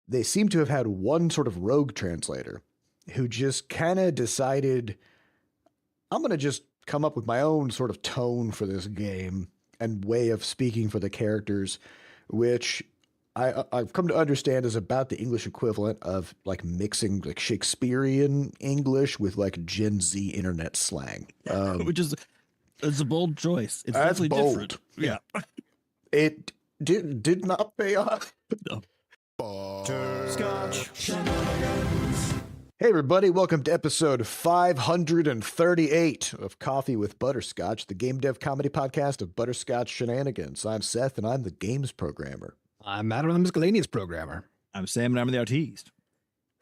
they seem to have had one sort of rogue translator who just kind of decided, I'm going to just come up with my own sort of tone for this game and way of speaking for the characters, which I've come to understand is about the English equivalent of like mixing like Shakespearean English with like Gen Z internet slang. Which is it's a bold choice. It's That's definitely bold. different. Yeah. It did not pay off. No. Butterscotch. Hey everybody, welcome to episode 538 of Coffee with Butterscotch, the game dev comedy podcast of Butterscotch Shenanigans. I'm Seth and I'm the games programmer. I'm Adam, the miscellaneous programmer. I'm Sam and I'm the artiste.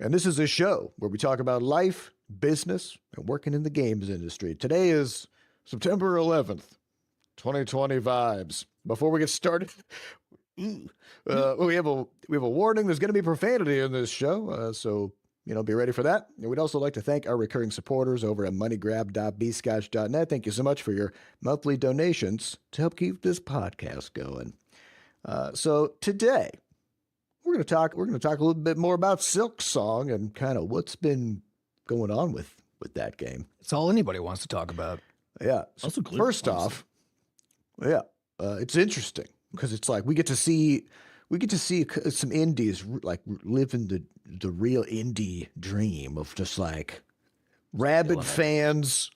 And this is a show where we talk about life, business, and working in the games industry. Today is September 11th, 2020 vibes. Before we get started, we have a warning. There's going to be profanity in this show, so be ready for that. And we'd also like to thank our recurring supporters over at moneygrab.bscotch.net. Thank you so much for your monthly donations to help keep this podcast going. So today we're going to talk a little bit more about Silksong and kind of what's been going on with that game. It's all anybody wants to talk about. Yeah. So Also clear, first honestly. off, it's interesting because it's like we get to see some indies like living the real indie dream of just like rabid fans,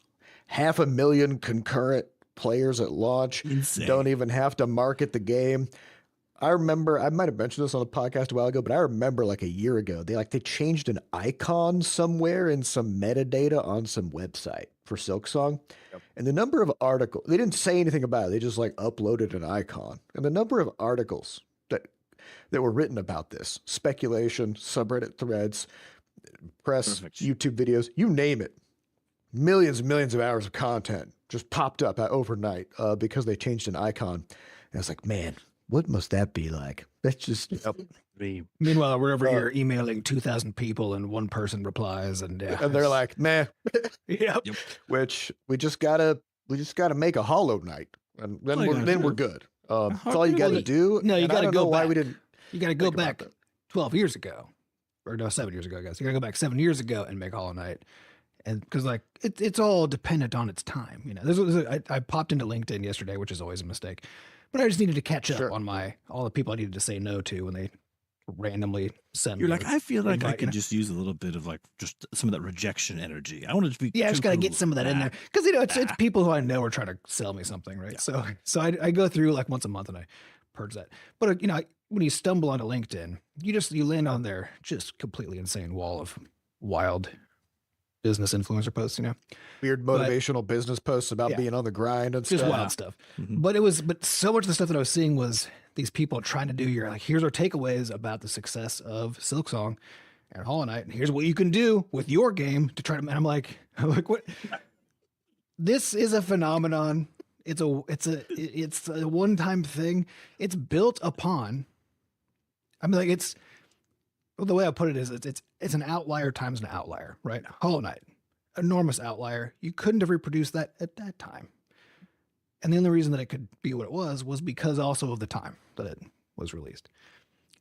500,000 concurrent players at launch. Insane. Don't even have to market the game. I remember, I might have mentioned this on the podcast a while ago, but I remember like a year ago, they changed an icon somewhere in some metadata on some website for Silksong. Yep. And the number of articles, they didn't say anything about it. They just like uploaded an icon. And the number of articles that were written about this, speculation, subreddit threads, press, Perfect. YouTube videos, you name it. Millions and millions of hours of content just popped up overnight because they changed an icon. And I was like, man, what must that be like? That's just Meanwhile, we're over here emailing 2,000 people and one person replies, and and they're like, meh. Yep. Which we just gotta make a Hollow Knight, and then we're good. That's all you gotta do. No, you and I gotta don't go know why back. we didn't. You got to go think about back that. 12 years ago, or no, 7 years ago, I guess. You got to go back 7 years ago and make Hollow Knight, and because like it's all dependent on its time. I popped into LinkedIn yesterday, which is always a mistake, but I just needed to catch up Sure. on all the people I needed to say no to when they randomly sent You're me. like, I feel like I invite, could just use a little bit of like just some of that rejection energy. I want it to be. Yeah, I just got to get some of that in there because it's people who I know are trying to sell me something, right? Yeah. So I go through like once a month and I purge that. But when you stumble onto LinkedIn, you land on their just completely insane wall of wild business influencer posts, Weird motivational business posts about Yeah. being on the grind and just stuff. wild stuff. Mhm. But so much of the stuff that I was seeing was these people trying to do here's our takeaways about the success of Silksong and Hollow Knight, and here's what you can do with your game to try to. And I'm like what? This is a phenomenon. It's a one-time thing. It's built upon. I mean, like the way I put it is it's an outlier times an outlier, right? Hollow Knight, enormous outlier. You couldn't have reproduced that at that time. And the only reason that it could be what it was because also of the time that it was released.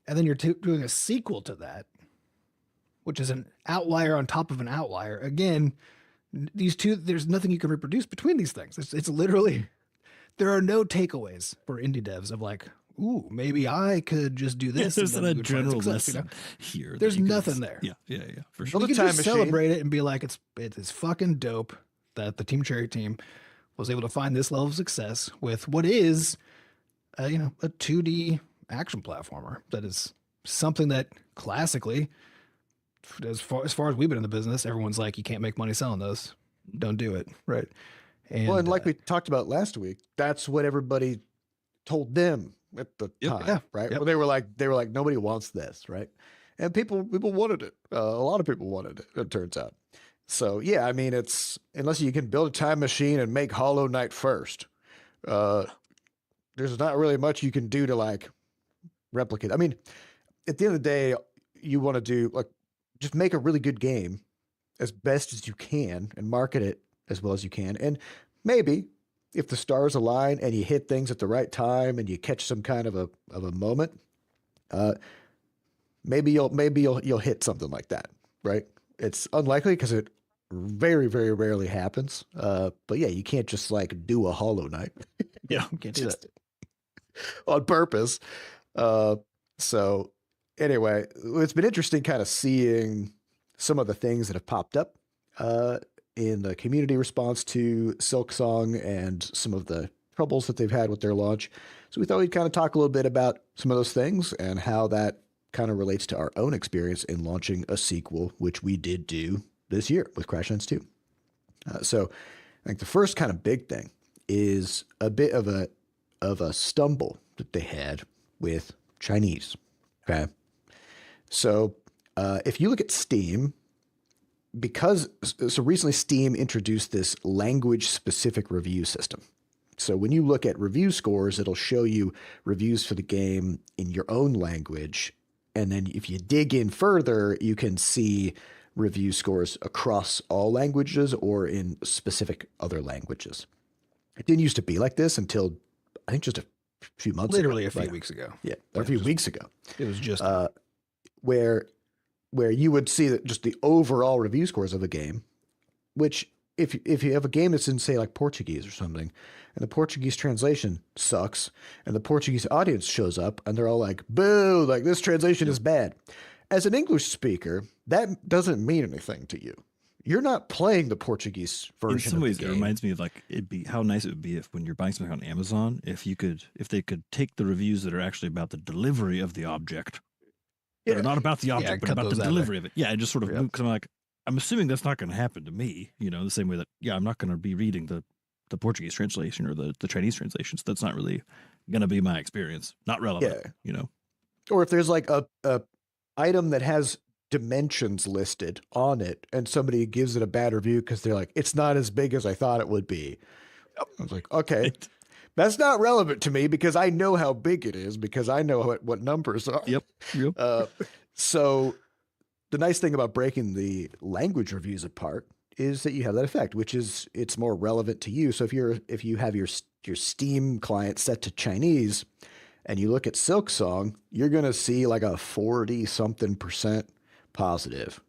And then you're doing a sequel to that, which is an outlier on top of an outlier. Again, these two, there's nothing you can reproduce between these things. It's literally, there are no takeaways for indie devs of like, ooh, maybe I could just do this. There's and a then we would find general success, lesson here. that There's you can- nothing there. Yeah, for Build sure. a You can time just machine. celebrate it and be like, it is fucking dope that the Team Cherry team was able to find this level of success with what is, a 2D action platformer. That is something that classically, as far as we've been in the business, everyone's like, you can't make money selling those. Don't do it, right? And like we talked about last week, that's what everybody told them at the Yep. time, Yeah. right? Yep. Well, they were like, nobody wants this, right? And people wanted it. A lot of people wanted it. It turns out. So yeah, I mean, it's unless you can build a time machine and make Hollow Knight first, there's not really much you can do to like replicate. I mean, at the end of the day, you want to do like just make a really good game as best as you can and market it as well as you can. And maybe if the stars align and you hit things at the right time and you catch some kind of a moment, maybe you'll hit something like that, right? It's unlikely because it very, very rarely happens. But yeah, you can't just like do a Hollow Knight Yeah, can't do that. on purpose. So anyway, it's been interesting kind of seeing some of the things that have popped up in the community response to Silksong and some of the troubles that they've had with their launch. So we thought we'd kind of talk a little bit about some of those things and how that kind of relates to our own experience in launching a sequel, which we did do this year with Crashlands 2. So I think the first kind of big thing is a bit of a stumble that they had with Chinese. Okay. So if you look at Steam, so recently Steam introduced this language specific review system. So when you look at review scores, it'll show you reviews for the game in your own language. And then if you dig in further, you can see review scores across all languages or in specific other languages. It didn't used to be like this until I think just a few months Literally ago. a few weeks ago. Yeah, a few weeks ago. It was just where you would see that just the overall review scores of a game, which if you have a game that's in, say, like Portuguese or something, and the Portuguese translation sucks, and the Portuguese audience shows up, and they're all like, boo, like this translation is bad. As an English speaker, that doesn't mean anything to you. You're not playing the Portuguese version. In some ways, of the it game. reminds me of like how nice it would be if when you're buying something on Amazon, if they could take the reviews that are actually about the delivery of the object, that are not about the object, but cut about the those out delivery of it. Yeah, and just sort of Yep. because I'm like, I'm assuming that's not going to happen to me, the same way that I'm not going to be reading the Portuguese translation or the Chinese translation. So that's not really going to be my experience. Not relevant, Or if there's like a item that has dimensions listed on it and somebody gives it a bad review because they're like, it's not as big as I thought it would be. I was like, okay, Right. that's not relevant to me because I know how big it is because I know what numbers are. Yep. So the nice thing about breaking the language reviews apart is that you have that effect, which is it's more relevant to you. So if you have your Steam client set to Chinese and you look at Silksong, you're going to see like a 40-something% positive,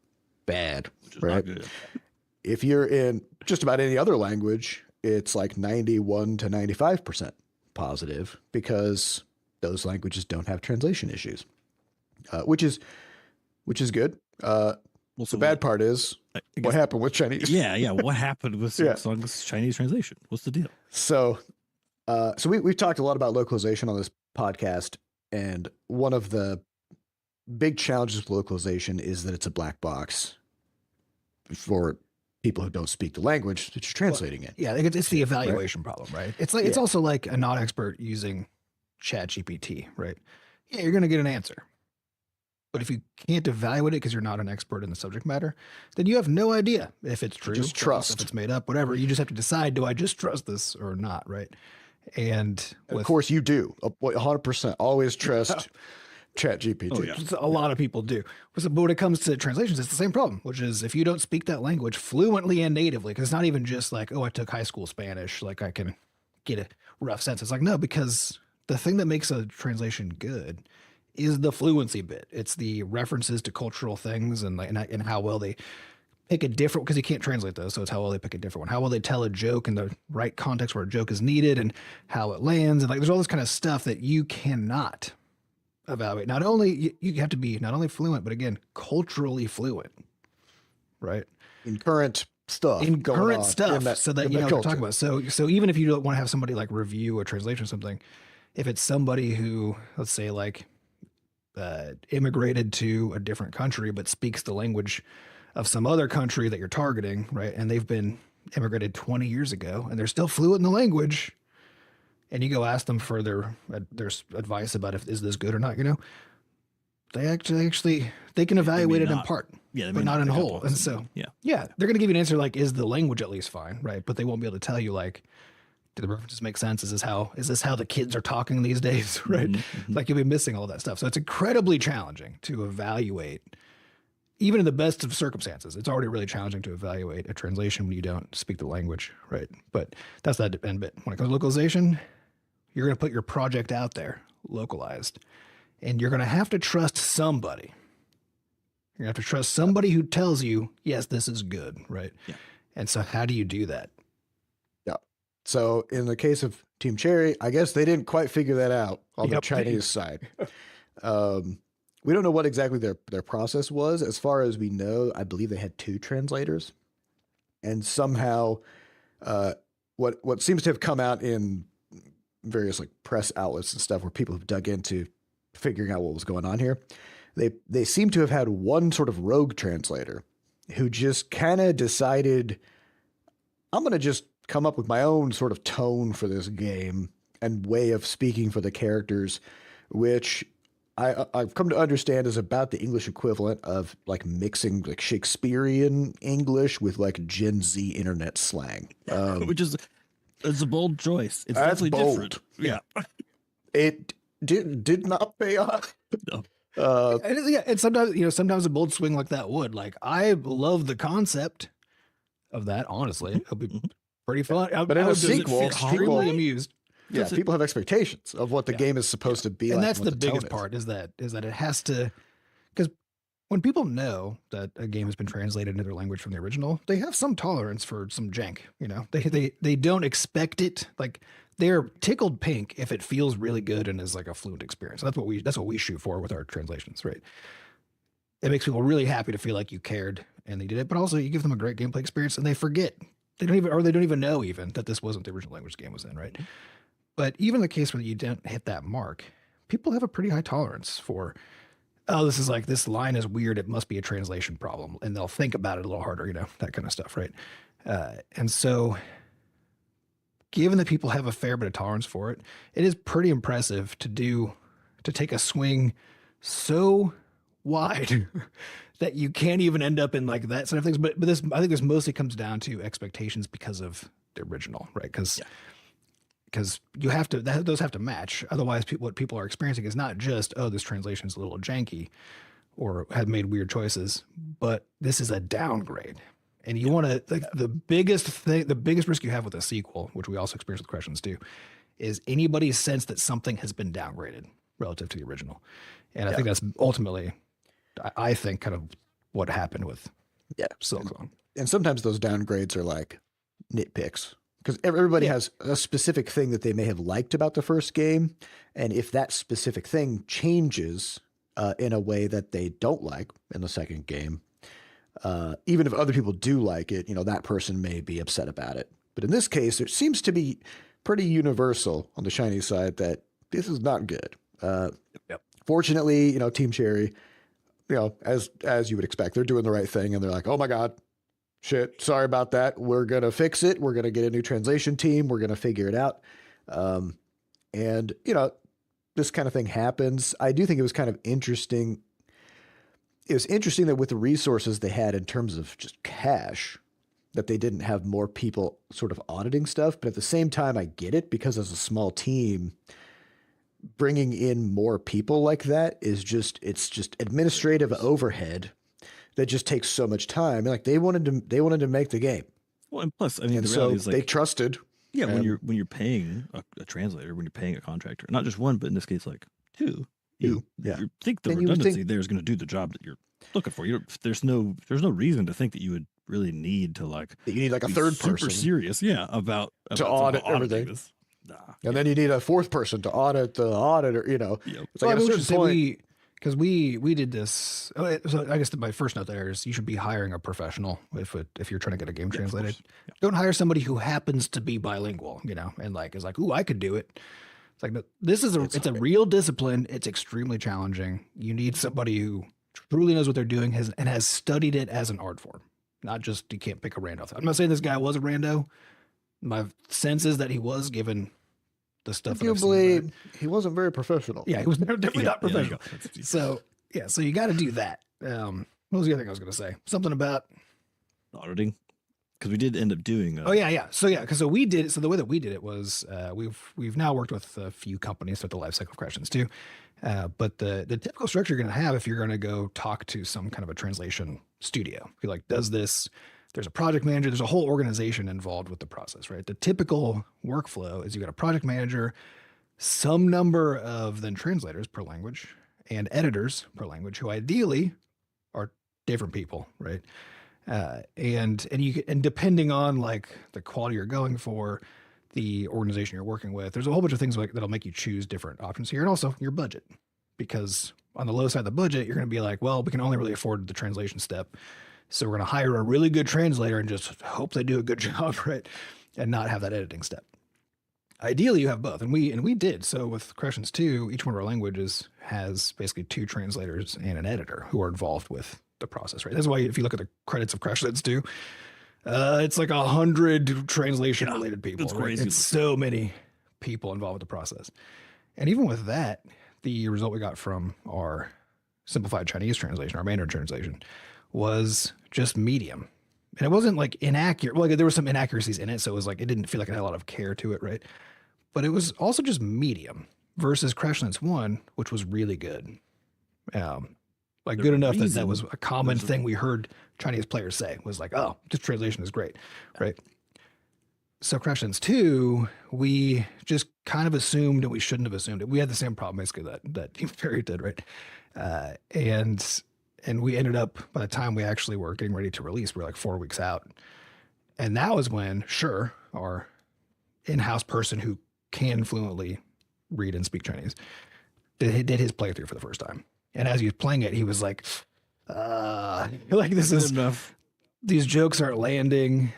bad, Which is right? not good. If you're in just about any other language, it's like 91 to 95% positive because those languages don't have translation issues, which is good. Well, so The bad part is I what guess- happened with Chinese. Yeah. What happened with Yeah. Silksong's Chinese translation? What's the deal? So we've talked a lot about localization on this podcast, and one of the big challenges with localization is that it's a black box for people who don't speak the language that you're translating it. Yeah, I think it's the evaluation problem, right? It's like it's Yeah. also like a non-expert using ChatGPT, right? Yeah, you're going to get an answer. But if you can't evaluate it because you're not an expert in the subject matter, then you have no idea if it's true, just trust. if it's made up, whatever. You just have to decide, do I just trust this or not, right? And Of course you do. 100%. Always trust ChatGPT. Oh, yeah. a lot of people do. But when it comes to translations, it's the same problem, which is if you don't speak that language fluently and natively, because it's not even just like, oh, I took high school Spanish, like I can get a rough sense. It's like, no, because the thing that makes a translation good is the fluency bit. It's the references to cultural things and how well they pick a different, because you can't translate those. So it's how well they pick a different one. How well they tell a joke in the right context where a joke is needed and how it lands. And like, there's all this kind of stuff that you cannot evaluate. Not only you have to be not only fluent, but again, culturally fluent, right? In current stuff. In going current on stuff, in that- so that in you know that what we're talking culture. about. So even if you don't want to have somebody like review a translation or something, if it's somebody who, let's say, like immigrated to a different country but speaks the language of some other country that you're targeting, right? And they've been immigrated 20 years ago and they're still fluent in the language, and you go ask them for their advice about if is this good or not, they actually they can evaluate it in not. part, Yeah, they but may not in pick up whole. on And something. so yeah. they're going to give you an answer like, is the language at least fine, right? But they won't be able to tell you like, do the references make sense? Is this how the kids are talking these days, right? Like you'll be missing all that stuff. So it's incredibly challenging to evaluate, even in the best of circumstances. It's already really challenging to evaluate a translation when you don't speak the language, right? But that's that end bit. When it comes to localization, you're going to put your project out there localized, and you're going to have to trust somebody You have to trust somebody who tells you, yes, this is good, right? Yeah. And so how do you do that? Yeah. So in the case of Team Cherry, I guess they didn't quite figure that out on the Yep. Chinese side. We don't know what exactly their process was. As far as we know, I believe they had 2 translators, and somehow, what seems to have come out in various like press outlets and stuff, where people have dug into figuring out what was going on here, they seem to have had one sort of rogue translator who just kind of decided, I'm going to just come up with my own sort of tone for this game and way of speaking for the characters, which I've come to understand is about the English equivalent of like mixing like Shakespearean English with like Gen Z internet slang. Which is it's a bold choice. It's That's definitely bold. different. Yeah. It did not pay off. No. And sometimes a bold swing like that would. Like, I love the concept of that, honestly. It'll be pretty fun. But in a would be sequel, extremely people- amused. Yeah, people have expectations of what the game is supposed to be And like. that's what the biggest tone is. part is that it has to, because when people know that a game has been translated into their language from the original, they have some tolerance for some jank. You know, they don't expect it. Like, they're tickled pink if it feels really good and is like a fluent experience. That's what we shoot for with our translations, right? It makes people really happy to feel like you cared and they did it, but also you give them a great gameplay experience and they forget. They don't even know even that this wasn't the original language the game was in, right? But even in the case where you don't hit that mark, people have a pretty high tolerance for, oh, this is like, this line is weird, it must be a translation problem. And they'll think about it a little harder, that kind of stuff, right? And so given that people have a fair bit of tolerance for it, it is pretty impressive to take a swing so wide that you can't even end up in like that sort of things. But I think this mostly comes down to expectations because of the original, right? Because you have to, those have to match. Otherwise, what people are experiencing is not just, oh, this translation is a little janky or have made weird choices, but this is a downgrade. And you want to, like, the biggest risk you have with a sequel, which we also experience with Crashlands too, is anybody's sense that something has been downgraded relative to the original. And I think that's ultimately, I think, kind of what happened with Silksong. And sometimes those downgrades are like nitpicks, because everybody has a specific thing that they may have liked about the first game. And if that specific thing changes in a way that they don't like in the second game, even if other people do like it, that person may be upset about it. But in this case, it seems to be pretty universal on the shiny side that this is not good. Fortunately, Team Cherry, as you would expect, they're doing the right thing. And they're like, oh my God, shit, sorry about that. We're going to fix it. We're going to get a new translation team. We're going to figure it out. And this kind of thing happens. I do think it was kind of interesting. It was interesting that with the resources they had in terms of just cash, that they didn't have more people sort of auditing stuff. But at the same time, I get it, because as a small team, bringing in more people like that is it's just administrative overhead that just takes so much time. Like, they wanted to make the game. Well, and plus, I mean, And the so reality is, like, they trusted. yeah, when you're paying a translator, when you're paying a contractor, not just one, but in this case, like 2, you think the And you would redundancy think- there is going to do the job that you're looking for. There's no reason to think that you would really need to like You need like a be third super person serious, about to audit auditing everything. this. Nah. And then you need a fourth person to audit the auditor, It's like at a certain point. Because we did this. So I guess my first note there is you should be hiring a professional if you're trying to get a game translated. Yeah. Don't hire somebody who happens to be bilingual, and like is like, ooh, I could do it. It's like, no, this is it's a real discipline. It's extremely challenging. You need somebody who truly knows what they're doing and has studied it as an art form, not just, you can't pick a rando. I'm not saying this guy was a rando. My sense is that he was, given the stuff that I've seen. Arguably, he wasn't very professional. Yeah, he was definitely not there you professional. go. That's- So you got to do that. What was the other thing I was going to say? Something about auditing, because we did end up doing. So we did it. So the way that we did it was we've now worked with a few companies throughout the life cycle of Crashlands too. But the typical structure you're going to have if you're going to go talk to some kind of a translation studio, you're like, does this? There's a project manager. There's a whole organization involved with the process, right? The typical workflow is you got a project manager, some number of then translators per language and editors per language, who ideally are different people, right? And depending on like the quality you're going for, the organization you're working with, there's a whole bunch of things like that'll make you choose different options here, and also your budget, because on the low side of the budget, you're going to be like, well, we can only really afford the translation step, so we're going to hire a really good translator and just hope they do a good job, right, and not have that editing step. Ideally, you have both, and we did. So with Crashlands 2, each one of our languages has basically 2 translators and an editor who are involved with the process, right? That's why if you look at the credits of Crashlands 2, it's like 100 translation related people. It's right? crazy. It's so many people involved with the process. And even with that, the result we got from our simplified Chinese translation, our Mandarin translation, was just medium. And it wasn't like inaccurate. Well, like, there were some inaccuracies in it. So it was like, it didn't feel like it had a lot of care to it, right? But it was also just medium versus Crashlands 1, which was really good. Like good enough that was a common thing we heard Chinese players say was like, oh, this translation is great, right? So Crashlands 2, we just kind of assumed, and we shouldn't have assumed it. We had the same problem basically that Team Fairy did, right? And we ended up, by the time we actually were getting ready to release, we were like 4 weeks out. And that was when, sure, our in-house person who can fluently read and speak Chinese did his playthrough for the first time. And as he was playing it, he was like, like this is enough. These jokes aren't landing.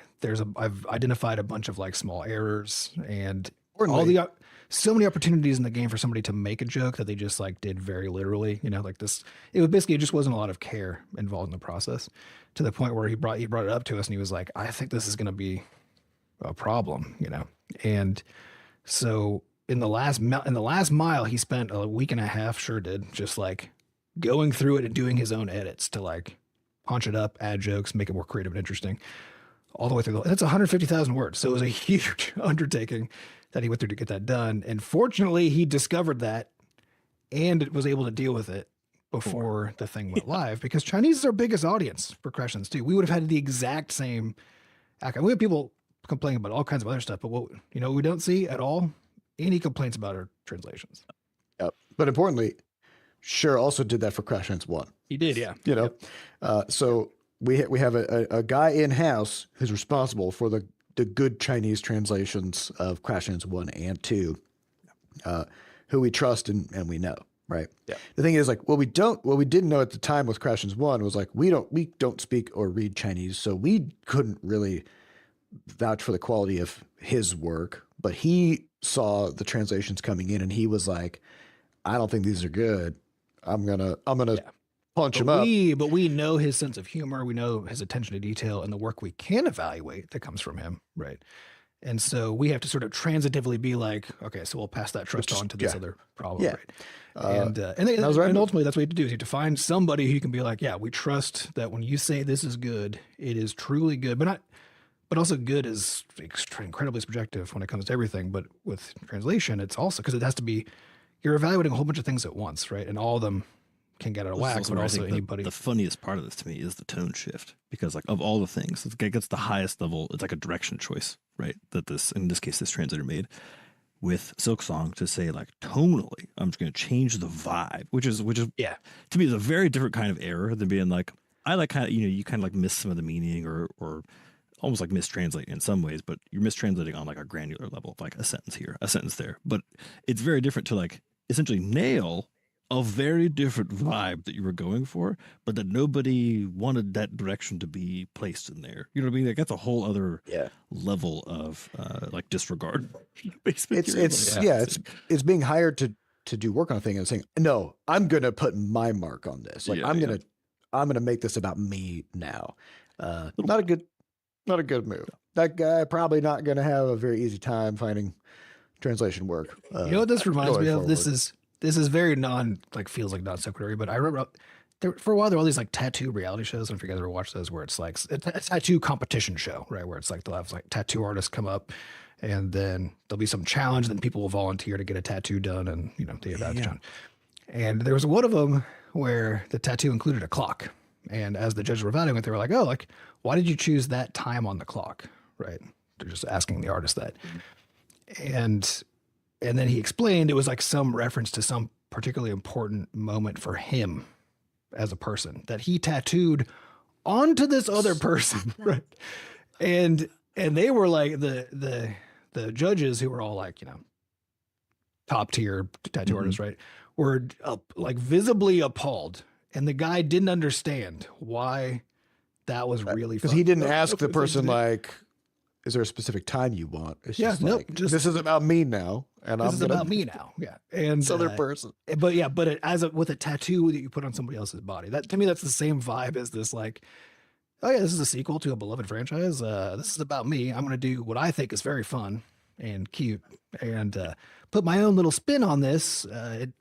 I've identified a bunch of like small errors and so many opportunities in the game for somebody to make a joke that they just like did very literally, like this. It just wasn't a lot of care involved in the process, to the point where he brought it up to us and he was like, I think this is going to be a problem, And so in the last mile, he spent a week and a half, sure did, just like going through it and doing his own edits to like punch it up, add jokes, make it more creative and interesting, all the way through. That's 150,000 words. So it was a huge undertaking that he went through to get that done. And fortunately, he discovered that and was able to deal with it before the thing went live, because Chinese is our biggest audience for Crashlands 2. We would have had the exact same outcome. We have people complaining about all kinds of other stuff, but what we don't see at all, any complaints about our translations. Yep. But importantly, Sure also did that for Crashlands 1. He did, yeah. So we have a guy in-house who's responsible for the good Chinese translations of Crashlands 1 and 2, who we trust and we know, right? Yeah. The thing is, like, what we didn't know at the time with Crashlands 1 was like we don't speak or read Chinese, so we couldn't really vouch for the quality of his work. But he saw the translations coming in and he was like, I don't think these are good. I'm gonna punch him up. But we know his sense of humor. We know his attention to detail and the work we can evaluate that comes from him, right? And so we have to sort of transitively be like, okay, so we'll pass that trust on to this other problem, right? And ultimately, that's what you have to do. Is you have to find somebody who can be like, yeah, we trust that when you say this is good, it is truly good, but also good is incredibly subjective when it comes to everything. But with translation, it's also because it has to be. You're evaluating a whole bunch of things at once, right? And all of them can get out of whack, but also anybody. The funniest part of this to me is the tone shift, because like of all the things, it gets the highest level. It's like a direction choice, right? That in this case, this translator made with Silksong to say like tonally, I'm just going to change the vibe, which is yeah, to me is a very different kind of error than being like, I like kind of, you kind of like miss some of the meaning or almost like mistranslate in some ways, but you're mistranslating on like a granular level, like a sentence here, a sentence there. But it's very different to like essentially nail a very different vibe that you were going for, but that nobody wanted that direction to be placed in there. You know what I mean? Like that's a whole other level of like disregard. It's being hired to do work on a thing and saying, no, I'm gonna put my mark on this. Like I'm gonna make this about me now. Not a good move. That guy probably not gonna have a very easy time finding translation work. You know what this reminds me of? This is very feels like non sequitur, but I remember for a while there were all these like tattoo reality shows. I don't know if you guys ever watched those, where it's like a tattoo competition show, right? Where it's like they'll have like tattoo artists come up and then there'll be some challenge, then people will volunteer to get a tattoo done and they have done. And there was one of them where the tattoo included a clock. And as the judges were evaluating it, they were like, oh, like, why did you choose that time on the clock? Right. They're just asking the artist that. And then he explained it was like some reference to some particularly important moment for him as a person that he tattooed onto this other person, right? And they were like the judges who were all like, you know, top tier tattoo artists, right? Were like visibly appalled, and the guy didn't understand why that was really because he didn't ask the person like, is there a specific time you want? It's just like, this is about me now, and this is about me now. Yeah, and this other person. But yeah, but with a tattoo that you put on somebody else's body, that to me that's the same vibe as this like, oh yeah, this is a sequel to a beloved franchise. This is about me. I'm going to do what I think is very fun and cute, and put my own little spin on this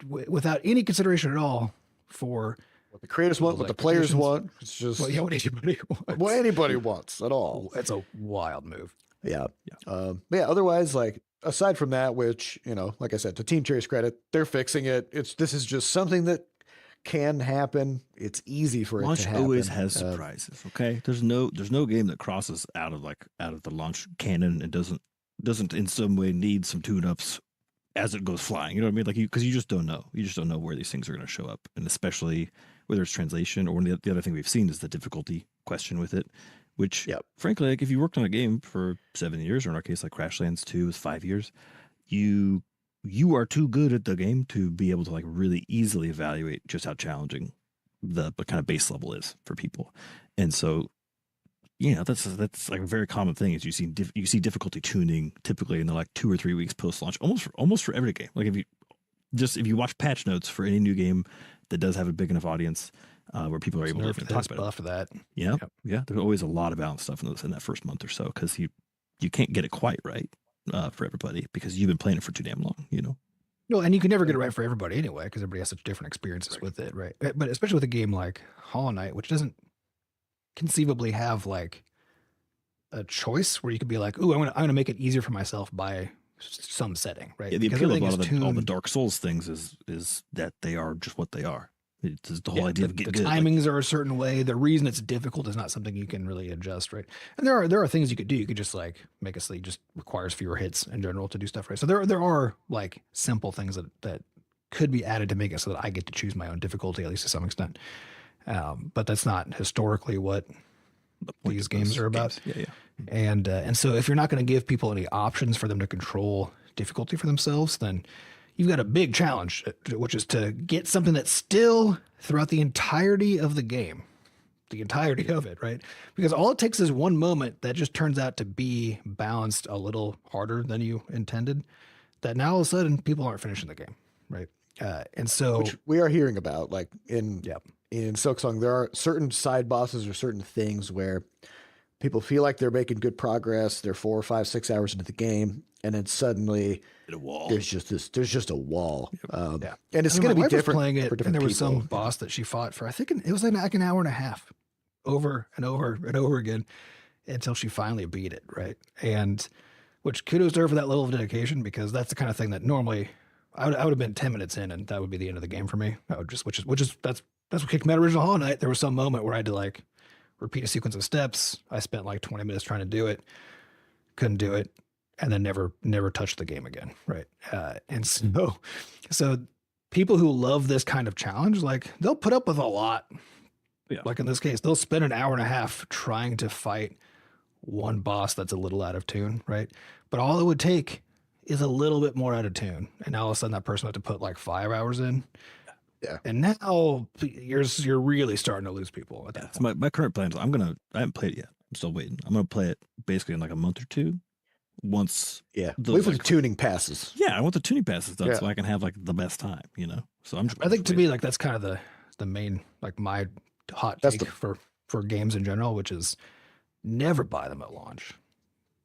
without any consideration at all for what the creators want, what the players want. It's just what anybody wants. What anybody wants at all. It's a wild move. Yeah. But yeah, otherwise, like, aside from that, which, you know, like I said, to Team Cherry's credit, they're fixing it. This is just something that can happen. It's easy for launch it to happen. Always has surprises. Okay. There's no game that crosses out of the launch canon and doesn't in some way need some tune-ups as it goes flying. You know what I mean? Like, because you just don't know. You just don't know where these things are going to show up. And especially whether it's translation or the other thing we've seen is the difficulty question with it, which frankly, like if you worked on a game for 7 years, or in our case, like Crashlands 2 is 5 years, you are too good at the game to be able to like really easily evaluate just how challenging the kind of base level is for people. And so, yeah, that's like a very common thing is you see difficulty tuning typically in the like 2 or 3 weeks post launch, almost for every game. Like if you watch patch notes for any new game that does have a big enough audience where people are able to talk about buff that. Yeah, yeah. There's always a lot of balance stuff in that first month or so because you can't get it quite right for everybody because you've been playing it for too damn long. You know. No, and you can never get it right for everybody anyway because everybody has such different experiences with it, right? But especially with a game like Hollow Knight, which doesn't conceivably have like a choice where you could be like, "Ooh, I'm gonna make it easier for myself by some setting," right? Yeah, the appeal of all the Dark Souls things is that they are just what they are. It's the whole idea of getting the timings are a certain way. The reason it's difficult is not something you can really adjust, right? And there are things you could do. You could just like make a sleeve just requires fewer hits in general to do stuff, right? So there are like simple things that could be added to make it so that I get to choose my own difficulty, at least to some extent. But that's not historically what these games are about. Yeah. And so if you're not going to give people any options for them to control difficulty for themselves, then you've got a big challenge, which is to get something that's still throughout the entirety of the game, the entirety of it, right? Because all it takes is one moment that just turns out to be balanced a little harder than you intended, that now all of a sudden people aren't finishing the game, right? And so which we are hearing about, like in Silksong, there are certain side bosses or certain things where people feel like they're making good progress. They're 4, 5, 6 hours into the game, and then suddenly there's just a wall. And it's going to be different playing it, for different and there was people. some boss that she fought for. I think it was like an hour and a half, over and over and over again, until she finally beat it. Right, and which kudos to her for that level of dedication, because that's the kind of thing that normally I would have been 10 minutes in, and that would be the end of the game for me. I would just, that's what kicked me out of original Hollow Knight. There was some moment where I had to like repeat a sequence of steps. I spent like 20 minutes trying to do it, couldn't do it, and then never touched the game again, right? And so people who love this kind of challenge, like they'll put up with a lot. Yeah. Like in this case, they'll spend an hour and a half trying to fight one boss that's a little out of tune, right? But all it would take is a little bit more out of tune, and now all of a sudden that person had to put like 5 hours in. Yeah. And now you're really starting to lose people at that point. So my current plan is I haven't played it yet. I'm still waiting. I'm going to play it basically in like a month or two. Once wait for the tuning passes. Yeah, I want the tuning passes done so I can have like the best time, you know? So I think to me, like that's kind of the main, like my hot take for games in general, which is never buy them at launch.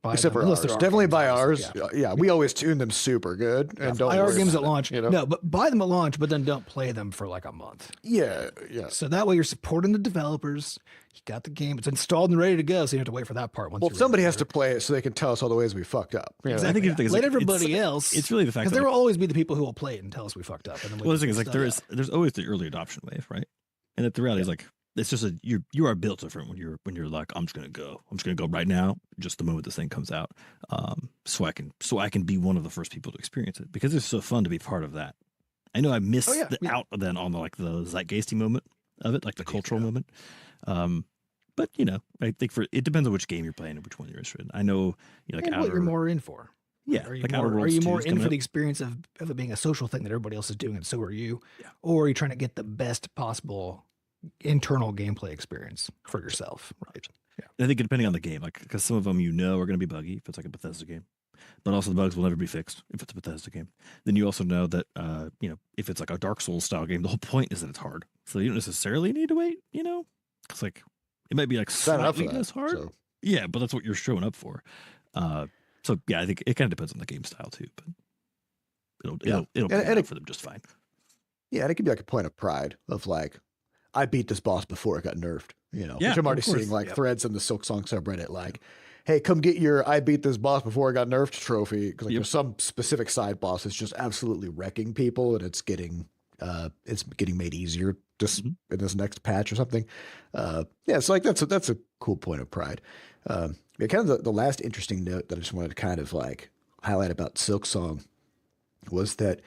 Except for ours. Definitely buy ours. Yeah, we always tune them super good. And don't buy our games at launch. You know? No, but buy them at launch, but then don't play them for like a month. Yeah. So that way you're supporting the developers. You got the game. It's installed and ready to go, so you don't have to wait for that part. Well, somebody has to play it so they can tell us all the ways we fucked up. Exactly. I think let everybody else. It's really the fact because there will always be the people who will play it and tell us we fucked up. And then the thing is, like, there's always the early adoption wave, right? And the reality is, like, it's just you are built different when you're like, I'm just gonna go right now, just the moment this thing comes out, so I can be one of the first people to experience it, because it's so fun to be part of that. I know I missed out then on the zeitgeisty moment of it, like the cultural moment. But I think it depends on which game you're playing and which one you're interested in. I know, like and what you're more in for. Yeah, Are you like more, Outer are Worlds you 2 more is in coming for up. the experience of it being a social thing that everybody else is doing, and so are you? Yeah. Or are you trying to get the best possible internal gameplay experience for yourself? Right. Yeah. And I think depending on the game, like because some of them are going to be buggy if it's like a Bethesda game, but also the bugs will never be fixed if it's a Bethesda game. Then you also know that if it's like a Dark Souls style game, the whole point is that it's hard, so you don't necessarily need to wait. It's like it might be like Sign up for slightly that, less hard. so. Yeah, but that's what you're showing up for. So yeah, I think it kind of depends on the game style too, but it'll play out for them just fine. Yeah, and it could be like a point of pride of like, I beat this boss before it got nerfed, Yeah, which I'm already of course. seeing like Yep. threads in the Silksong subreddit, like, hey, come get your I beat this boss before it got nerfed trophy. Because like Yep. there's some specific side boss that's just absolutely wrecking people, and it's getting made easier just Mhm. in this next patch or something. Yeah, so like that's a cool point of pride. Yeah, kind of the last interesting note that I just wanted to kind of like highlight about Silksong was that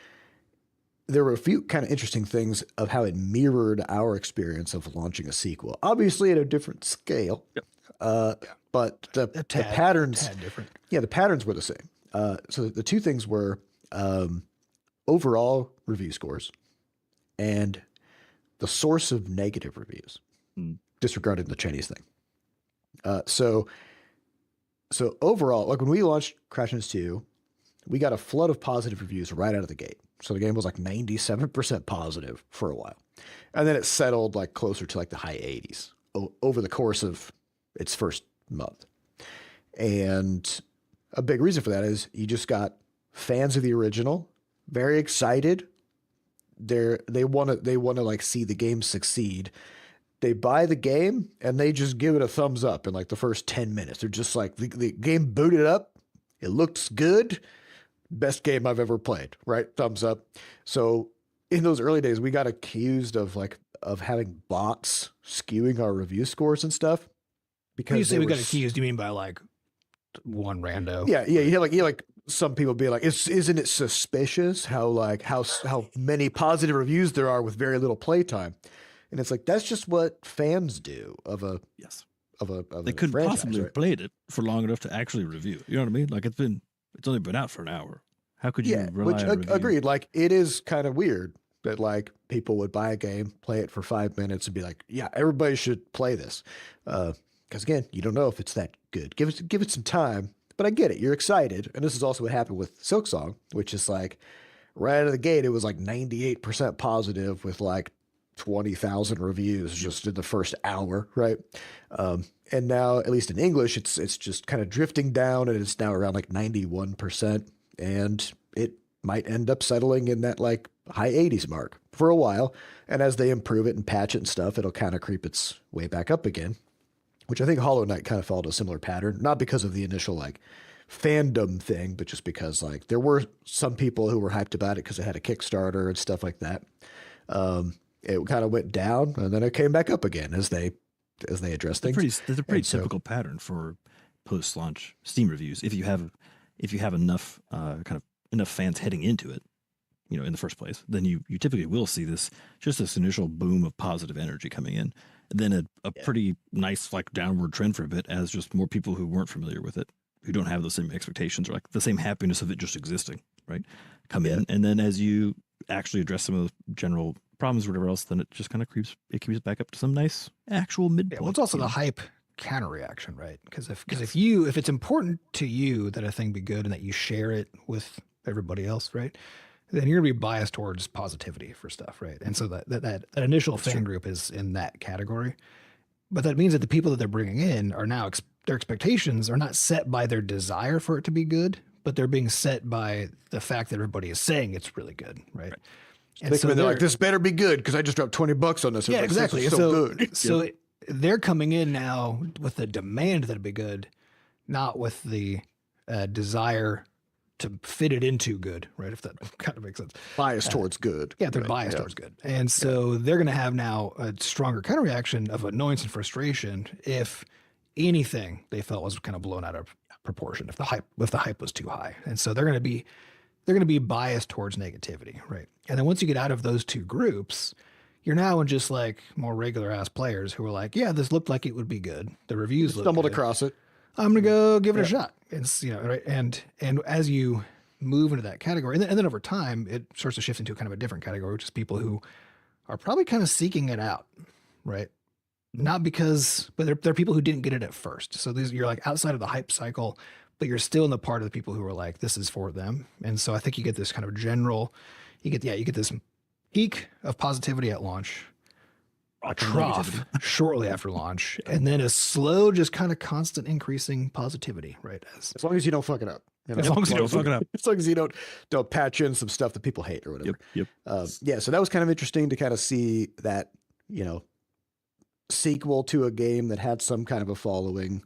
there were a few kind of interesting things of how it mirrored our experience of launching a sequel. Obviously at a different scale, but the patterns, tad different. yeah, the patterns were the same. So the two things were overall review scores and the source of negative reviews, disregarding the Chinese thing. So overall, like when we launched Crashlands 2, we got a flood of positive reviews right out of the gate. So the game was like 97% positive for a while. And then it settled like closer to like the high 80s over the course of its first month. And a big reason for that is you just got fans of the original, very excited. They want to like see the game succeed. They buy the game and they just give it a thumbs up in like the first 10 minutes. They're just like, the game booted up. It looks good. Best game I've ever played, right? Thumbs up. So in those early days, we got accused of having bots skewing our review scores and stuff. Because When you say we got accused, you mean by like one rando? Yeah. You like some people be like, isn't it suspicious how many positive reviews there are with very little playtime? And it's like, that's just what fans do of a Yes. of a They couldn't franchise, possibly right? have played it for long enough to actually review it. You know what I mean? Like it's only been out for an hour. How could you rely on review? Agreed. Like it is kind of weird that like people would buy a game, play it for 5 minutes, and be like, "Yeah, everybody should play this," because again, you don't know if it's that good. Give it some time. But I get it. You're excited, and this is also what happened with Silksong, which is like right out of the gate, it was like 98% positive with like 20,000 reviews just in the first hour, right? And now, at least in English, it's just kind of drifting down, and it's now around like 91%, and it might end up settling in that like high 80s mark for a while. And as they improve it and patch it and stuff, it'll kind of creep its way back up again, which I think Hollow Knight kind of followed a similar pattern, not because of the initial like fandom thing, but just because like there were some people who were hyped about it because it had a Kickstarter and stuff like that. It kind of went down and then it came back up again as they addressed things. That's a pretty typical pattern for post-launch Steam reviews. If you have enough enough fans heading into it, in the first place, then you typically will see this initial boom of positive energy coming in, and then a pretty nice like downward trend for a bit as just more people who weren't familiar with it, who don't have the same expectations or like the same happiness of it just existing, right, come in, and then as you actually address some of the general problems or whatever else, then it just kind of creeps back up to some nice actual midpoint. Yeah, well, it's also the hype counter reaction, right? Because if it's important to you that a thing be good and that you share it with everybody else, right, then you're gonna be biased towards positivity for stuff, right? And so that initial fan group is in that category. But that means that the people that they're bringing in are now their expectations are not set by their desire for it to be good, but they're being set by the fact that everybody is saying it's really good, right? And they're like, this better be good because I just dropped $20 on this. Yeah, exactly. It's so good. So they're coming in now with the demand that it be good, not with the desire to fit it into good, right? If that kind of makes sense. Bias towards good. Yeah, they're biased towards good. And so they're going to have now a stronger counter reaction of annoyance and frustration if anything they felt was kind of blown out of proportion, if the hype was too high. And so they're going to be biased towards negativity, right? And then once you get out of those two groups, You're now in just like more regular ass players who are like, yeah, this looked like it would be good. The reviews look Stumbled good. across it. I'm gonna go give it a shot. It's right. And as you move into that category, and then over time, it starts to shift into kind of a different category, which is people who are probably kind of seeking it out, right? Not because, but they're people who didn't get it at first. So you're like outside of the hype cycle, but you're still in the part of the people who are like, this is for them. And so I think you get this kind of general, you get this peak of positivity at launch, a trough shortly after launch, and then a slow, just kind of constant increasing positivity, right? As long as you don't fuck it up. As long as you don't fuck it up. As long as you don't patch in some stuff that people hate or whatever. Yep. Yeah, so that was kind of interesting to kind of see that, sequel to a game that had some kind of a following.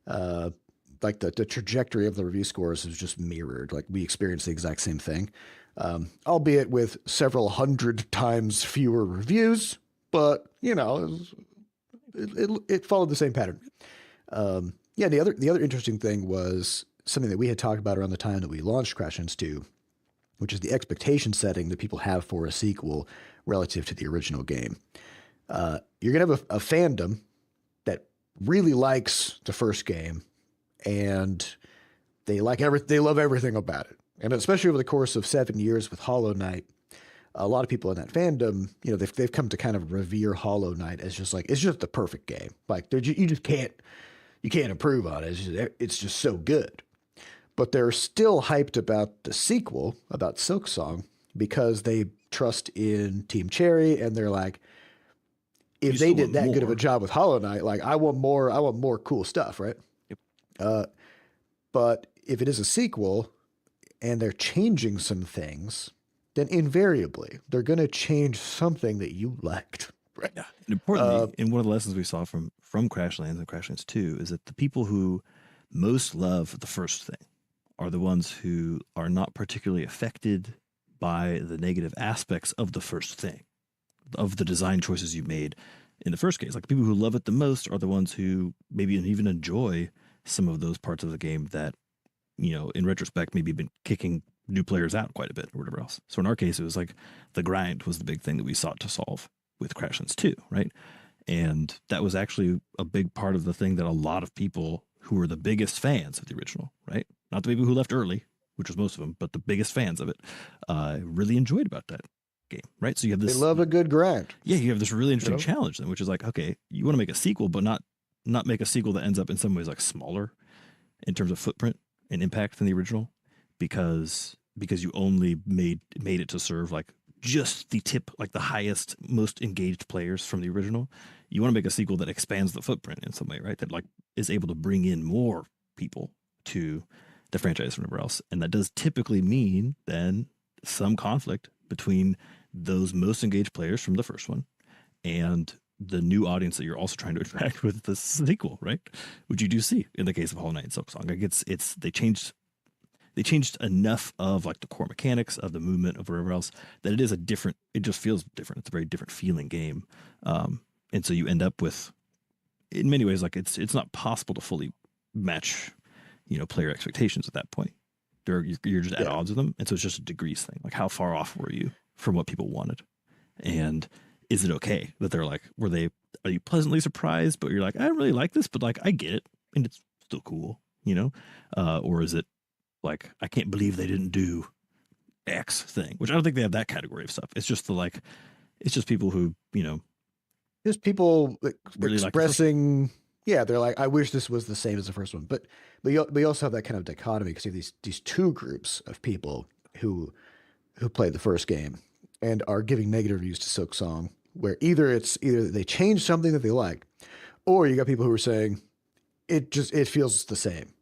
Like the trajectory of the review scores is just mirrored. Like we experienced the exact same thing, albeit with several hundred times fewer reviews, but it followed the same pattern. Yeah, the other interesting thing was something that we had talked about around the time that we launched Crashlands 2, which is the expectation setting that people have for a sequel relative to the original game. You're gonna have a fandom that really likes the first game, and they love everything about it. And especially over the course of 7 years with Hollow Knight, a lot of people in that fandom, they've come to kind of revere Hollow Knight as just like, it's just the perfect game. Like you can't improve on it. It's just so good. But they're still hyped about the sequel, about Silksong, because they trust in Team Cherry, and they're like, if they did that good of a job with Hollow Knight, like I want more cool stuff, right? Yep. But if it is a sequel and they're changing some things, then invariably they're going to change something that you liked. Right? Yeah. And importantly, and one of the lessons we saw from Crashlands and Crashlands 2 is that the people who most love the first thing are the ones who are not particularly affected by the negative aspects of the first thing, of the design choices you made in the first case. Like the people who love it the most are the ones who maybe even enjoy some of those parts of the game that, in retrospect, maybe been kicking new players out quite a bit or whatever else. So in our case, it was like the grind was the big thing that we sought to solve with Crashlands 2, right? And that was actually a big part of the thing that a lot of people who were the biggest fans of the original, right? Not the people who left early, which was most of them, but the biggest fans of it, really enjoyed about that game, right? So you have this. They love a good grind. Yeah, you have this really interesting challenge then, which is like, okay, you want to make a sequel, but not make a sequel that ends up in some ways like smaller in terms of footprint and impact than the original, because you only made it to serve like just the tip, like the highest, most engaged players from the original. You want to make a sequel that expands the footprint in some way, right? That like is able to bring in more people to the franchise from everywhere else. And that does typically mean then some conflict between those most engaged players from the first one and the new audience that you're also trying to attract with the sequel, right? Which you do see in the case of Hollow Knight and Silksong. Like they changed enough of like the core mechanics of the movement of whatever else that it just feels different. It's a very different feeling game. And so you end up with, in many ways, like it's not possible to fully match, player expectations at that point. You're just at odds with them. And so it's just a degrees thing. Like how far off were you from what people wanted? And is it okay that they're like, are you pleasantly surprised, but you're like, I don't really like this, but like, I get it. And it's still cool, or is it like, I can't believe they didn't do X thing, which I don't think they have that category of stuff. It's just it's just people who, just people really expressing, they're like, I wish this was the same as the first one. But you also have that kind of dichotomy because you have these two groups of people who played the first game and are giving negative reviews to Silksong, where either they changed something that they like, or you got people who are saying it feels the same.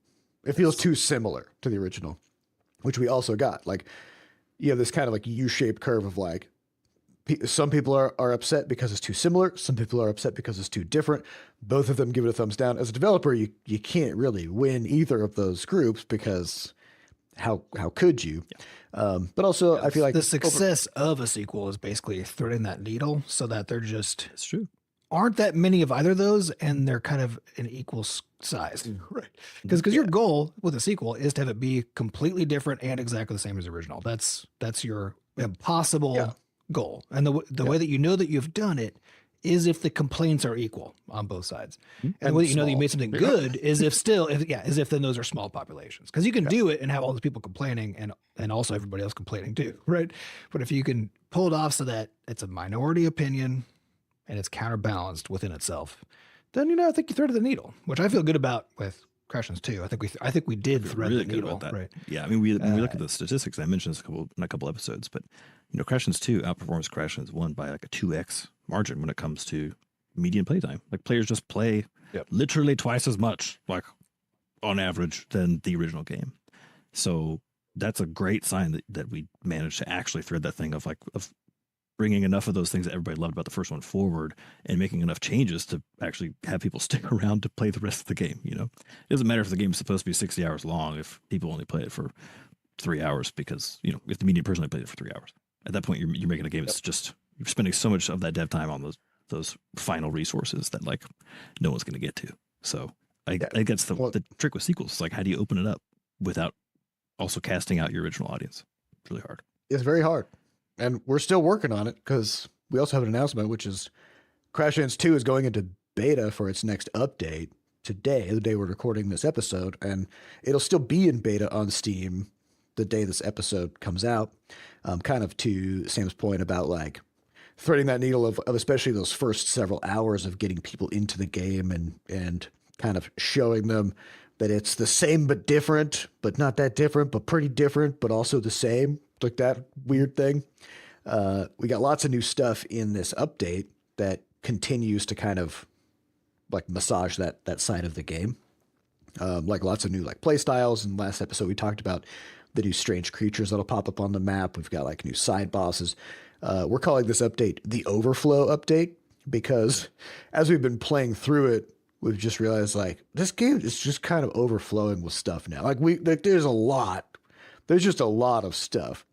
It feels too similar to the original, which we also got. Like you have this kind of like U-shaped curve of like, some people are upset because it's too similar. Some people are upset because it's too different. Both of them give it a thumbs down. As a developer, you can't really win either of those groups because how could you? Yeah. But also, I feel like the success of a sequel is basically threading that needle so that they're just it's true. Aren't that many of either of those, and they're kind of an equal size, right? Because your goal with a sequel is to have it be completely different and exactly the same as the original. That's your impossible goal. And the way that you know that you've done it is if the complaints are equal on both sides. And the way that you know that you made something good is if then those are small populations. Because you can do it and have all those people complaining and also everybody else complaining too, right? But if you can pull it off so that it's a minority opinion and it's counterbalanced within itself, then I think you threaded the needle, which I feel good about with Crashlands 2. I think we did thread the needle, right? Yeah, I mean, when we look at the statistics, I mentioned this in a couple episodes, but Crashlands 2 outperforms Crashlands 1 by like a 2x margin when it comes to median playtime. Like players just play literally twice as much, like on average, than the original game. So that's a great sign that we managed to actually thread that thing of bringing enough of those things that everybody loved about the first one forward and making enough changes to actually have people stick around to play the rest of the game. It doesn't matter if the game's supposed to be 60 hours long if people only play it for 3 hours because, if the median person only played it for 3 hours. At that point, you're making a game that's just, you're spending so much of that dev time on those final resources that like no one's going to get to. So I guess the trick with sequels is like, how do you open it up without also casting out your original audience? It's really hard. It's very hard. And we're still working on it because we also have an announcement, which is Crashlands 2 is going into beta for its next update today, the day we're recording this episode. And it'll still be in beta on Steam the day this episode comes out. Kind of to Sam's point about like threading that needle of especially those first several hours of getting people into the game and kind of showing them that it's the same but different, but not that different, but pretty different, but also the same. Like that weird thing. We got lots of new stuff in this update that continues to kind of like massage that side of the game. Like lots of new like play styles. In the last episode, we talked about the new strange creatures that'll pop up on the map. We've got like new side bosses. We're calling this update the Overflow update because as we've been playing through it, we've just realized like this game is just kind of overflowing with stuff now. Like there's just a lot of stuff.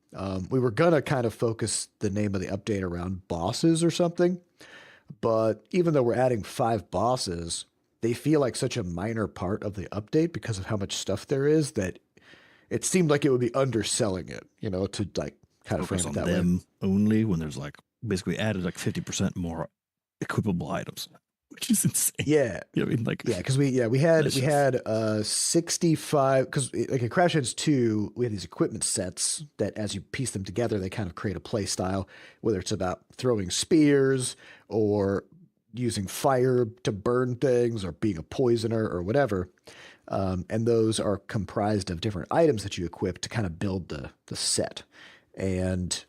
We were going to kind of focus the name of the update around bosses or something, but even though we're adding 5 bosses, they feel like such a minor part of the update because of how much stuff there is that it seemed like it would be underselling it, to like kind of frame it that way. Only when there's like basically added like 50% more equipable items, which is insane. Yeah. Because we had 65 because like in Crashlands 2, we had these equipment sets that as you piece them together, they kind of create a play style, whether it's about throwing spears or using fire to burn things or being a poisoner or whatever. And those are comprised of different items that you equip to kind of build the set. And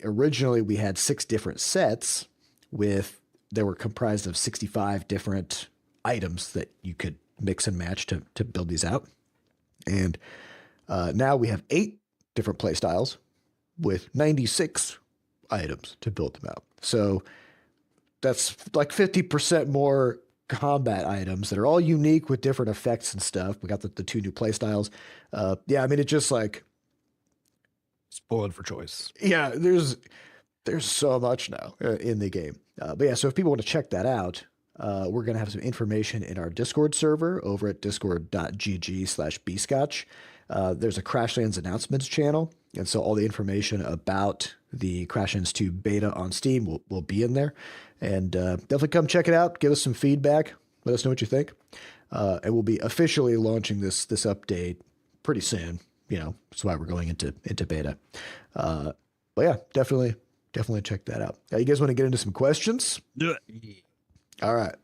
originally we had 6 different sets they were comprised of 65 different items that you could mix and match to build these out. And now we have 8 different play styles with 96 items to build them out. So that's like 50% more combat items that are all unique with different effects and stuff. We got the 2 new play styles. It just like spoiled for choice. Yeah, there's so much now in the game. So if people want to check that out, we're going to have some information in our Discord server over at discord.gg/bscotch. There's a Crashlands announcements channel. And so all the information about the Crashlands 2 beta on Steam will be in there. And definitely come check it out. Give us some feedback. Let us know what you think. And we'll be officially launching this update pretty soon. That's why we're going into beta. But yeah, definitely check that out. You guys want to get into some questions? Do it. All right.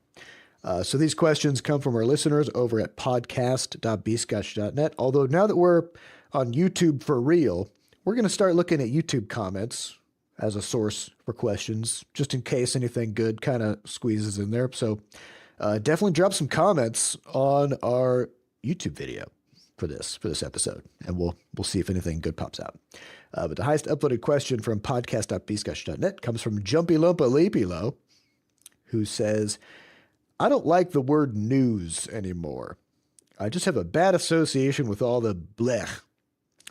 So these questions come from our listeners over at podcast.bscotch.net. Although now that we're on YouTube for real, we're going to start looking at YouTube comments as a source for questions, just in case anything good kind of squeezes in there. So definitely drop some comments on our YouTube video for this episode, and we'll see if anything good pops out. But the highest uploaded question from podcast.bscotch.net comes from Jumpy Lumpa Leapy Low, who says, I don't like the word news anymore. I just have a bad association with all the blech.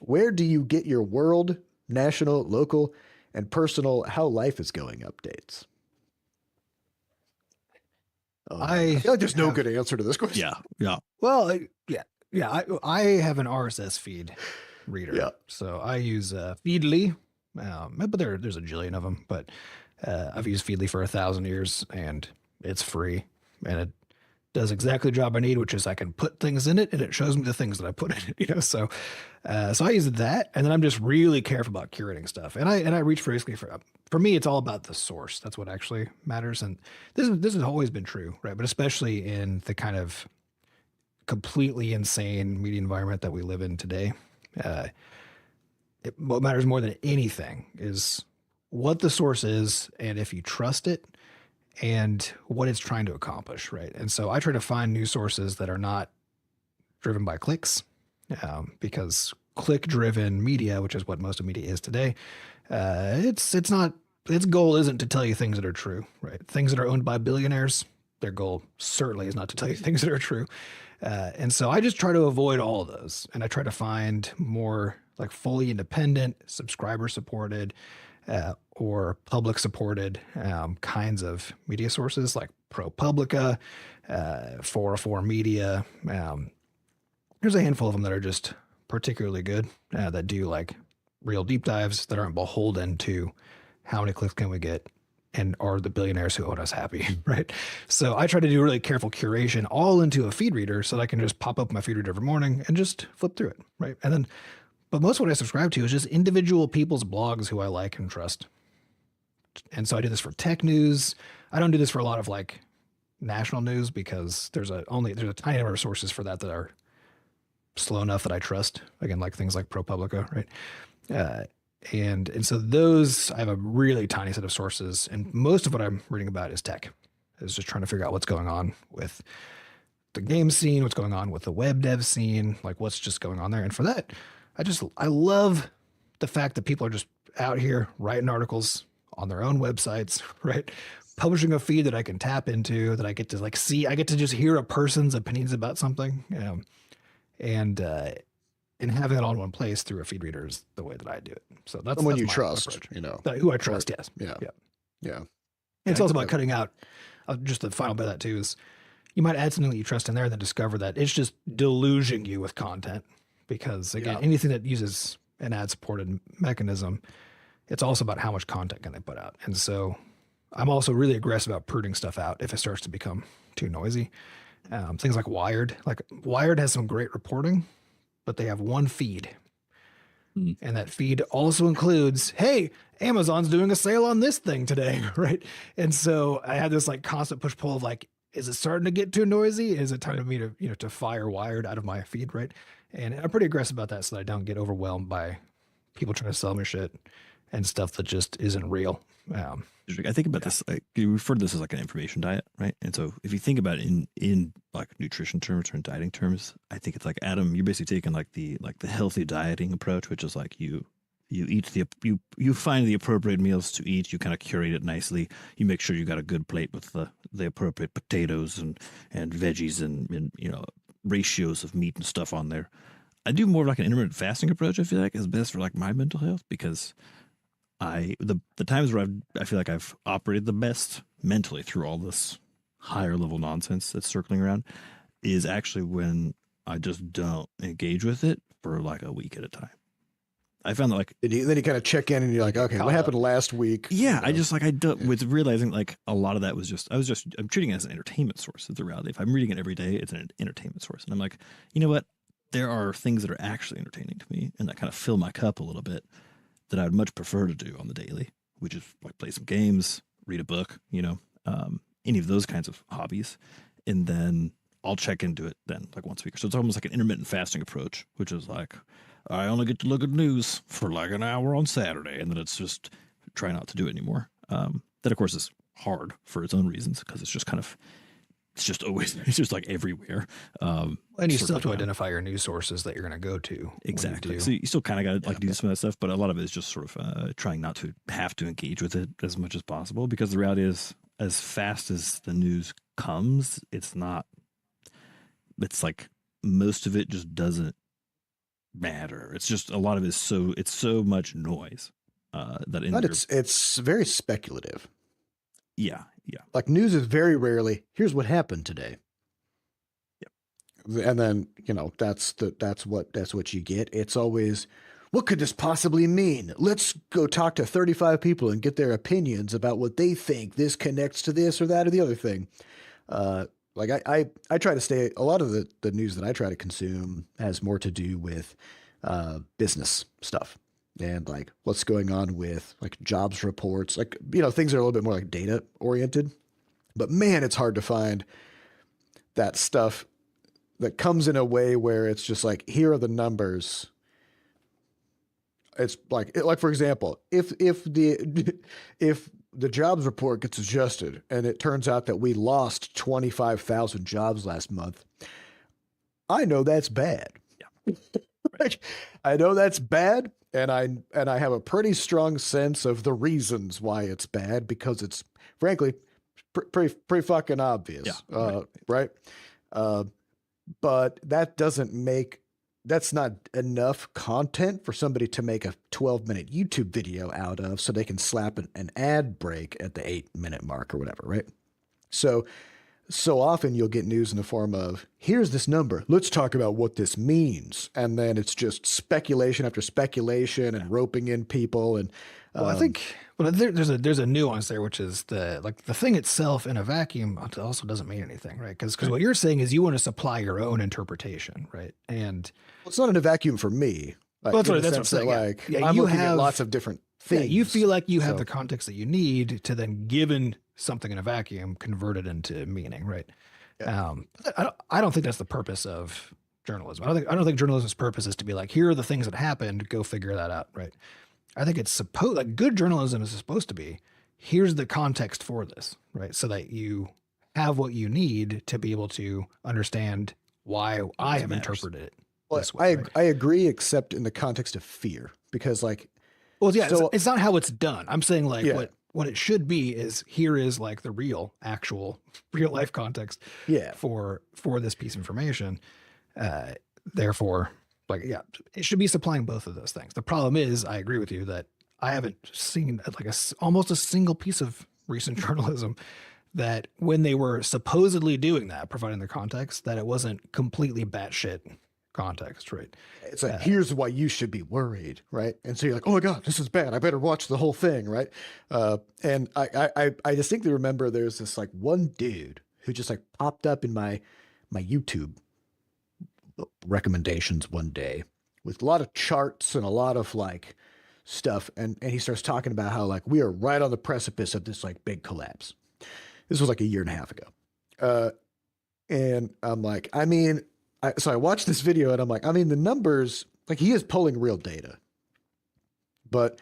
Where do you get your world, national, local, and personal how life is going updates? I feel like there's no good answer to this question. Yeah. Well, I have an RSS feed reader. Yeah. So I use Feedly, But there's a jillion of them. But I've used Feedly for 1,000 years, and it's free, and it does exactly the job I need, which is I can put things in it, and it shows me the things that I put in it. So I use that, and then I'm just really careful about curating stuff, and I reach for basically for me, it's all about the source. That's what actually matters, and this has always been true, right? But especially in the kind of completely insane media environment that we live in today, what matters more than anything is what the source is, and if you trust it, and what it's trying to accomplish, right? And so I try to find news sources that are not driven by clicks, because click-driven media, which is what most of media is today, it's not. Its goal isn't to tell you things that are true, right? Things that are owned by billionaires, their goal certainly is not to tell you things that are true. And so I just try to avoid all of those, and I try to find more like fully independent, subscriber supported, or public supported kinds of media sources like ProPublica, 404 Media. There's a handful of them that are just particularly good, that do like real deep dives that aren't beholden to how many clicks can we get and are the billionaires who own us happy, right? So I try to do really careful curation all into a feed reader so that I can just pop up my feed reader every morning and just flip through it, right? And then, but most of what I subscribe to is just individual people's blogs who I like and trust. And so I do this for tech news. I don't do this for a lot of like national news because there's a tiny number of sources for that are slow enough that I trust. Again, like things like ProPublica, right? And so those, I have a really tiny set of sources, and most of what I'm reading about is tech. Is just trying to figure out what's going on with the game scene, what's going on with the web dev scene, like what's just going on there. And for that, I love the fact that people are just out here writing articles on their own websites, right? Publishing a feed that I can tap into, that I get to like see, I get to just hear a person's opinions about something. And having it all in one place through a feed reader is the way that I do it. So that's someone you my trust, approach. Who I trust. Yes. Yeah. It's also about cutting out. Just the final bit of that too is you might add something that you trust in there and then discover that it's just deluging you with content, because again, anything that uses an ad supported mechanism, it's also about how much content can they put out. And so I'm also really aggressive about pruning stuff out if it starts to become too noisy. Things like Wired has some great reporting, but they have one feed. And that feed also includes, hey, Amazon's doing a sale on this thing today, right? And so I had this like constant push pull of like, is it starting to get too noisy? Is it time for me to, to fire Wired out of my feed, right? And I'm pretty aggressive about that so that I don't get overwhelmed by people trying to sell me shit and stuff that just isn't real. I think about this, like, you refer to this as like an information diet, right? And so if you think about it in like nutrition terms or in dieting terms, I think it's like, Adam, you're basically taking like the healthy dieting approach, which is like you eat you find the appropriate meals to eat, you kind of curate it nicely, you make sure you got a good plate with the appropriate potatoes and veggies and ratios of meat and stuff on there. I do more of like an intermittent fasting approach. I feel like is best for like my mental health, because the times where I feel like I've operated the best mentally through all this higher level nonsense that's circling around is actually when I just don't engage with it for like a week at a time. I found that like then you kind of check in and you're like, okay, what happened last week? Yeah, I just like with realizing like a lot of that was just I'm treating it as an entertainment source. Is the reality. If I'm reading it every day, it's an entertainment source, and I'm like, you know what? There are things that are actually entertaining to me and that kind of fill my cup a little bit that I'd much prefer to do on the daily, which is like play some games, read a book, any of those kinds of hobbies. And then I'll check into it then like once a week. So it's almost like an intermittent fasting approach, which is like, I only get to look at news for like an hour on Saturday. And then it's just try not to do it anymore. That of course is hard for its own reasons, because it's just kind of, it's just like everywhere. And you still have to identify your news sources that you're going to go to. Exactly. So you still kind of got to like do some of that stuff, but a lot of it is just sort of trying not to have to engage with it as much as possible, because the reality is, as fast as the news comes, it's like most of it just doesn't matter. It's just a lot of it is it's so much noise it's very speculative. Yeah. Like news is very rarely, here's what happened today. Yep. And then, that's what you get. It's always, what could this possibly mean? Let's go talk to 35 people and get their opinions about what they think this connects to this or that or the other thing. Like I try to stay, a lot of the news that I try to consume has more to do with business stuff and like what's going on with like jobs reports, like, you know, things that are a little bit more like data oriented. But man, it's hard to find that stuff that comes in a way where it's just like, here are the numbers. It's like for example, if the jobs report gets adjusted and it turns out that we lost 25,000 jobs last month, I know that's bad. Yeah. Right? I know that's bad, and I have a pretty strong sense of the reasons why it's bad, because it's frankly pretty fucking obvious. Yeah, right. But that's not enough content for somebody to make a 12-minute YouTube video out of so they can slap an ad break at the 8-minute mark or whatever, right? So often you'll get news in the form of, here's this number, let's talk about what this means. And then it's just speculation after speculation and roping in people. And well, I think there's a nuance there, which is the thing itself in a vacuum also doesn't mean anything, right? Because what you're saying is you want to supply your own interpretation, right? And it's not in a vacuum for me. Like, well, that's what I'm saying. Like, yeah, I'm you looking have at lots of different things. Yeah, you feel like you have the context that you need to then, given something in a vacuum, convert it into meaning, right? Yeah. I don't think that's the purpose of journalism. I don't think journalism's purpose is to be like, here are the things that happened, go figure that out, right? I think it's supposed, like, good journalism is supposed to be, here's the context for this, right? So that you have what you need to be able to understand why I have interpreted it. Well, this way, I agree, except in the context of fear, because like, well, yeah, so, it's not how it's done. I'm saying like what it should be is, here is like the actual real life context for this piece of information. Therefore, like, yeah, it should be supplying both of those things. The problem is, I agree with you that I haven't seen like almost a single piece of recent journalism that when they were supposedly doing that, providing the context, that it wasn't completely batshit context, right? It's like, here's why you should be worried, right? And so you're like, oh my God, this is bad. I better watch the whole thing, right? And I distinctly remember there's this like one dude who just like popped up in my YouTube recommendations one day with a lot of charts and a lot of like stuff. And he starts talking about how like we are right on the precipice of this like big collapse. This was like 1.5 years ago. And I'm like, I mean, so I watched this video and I'm like, I mean, the numbers, like he is pulling real data, but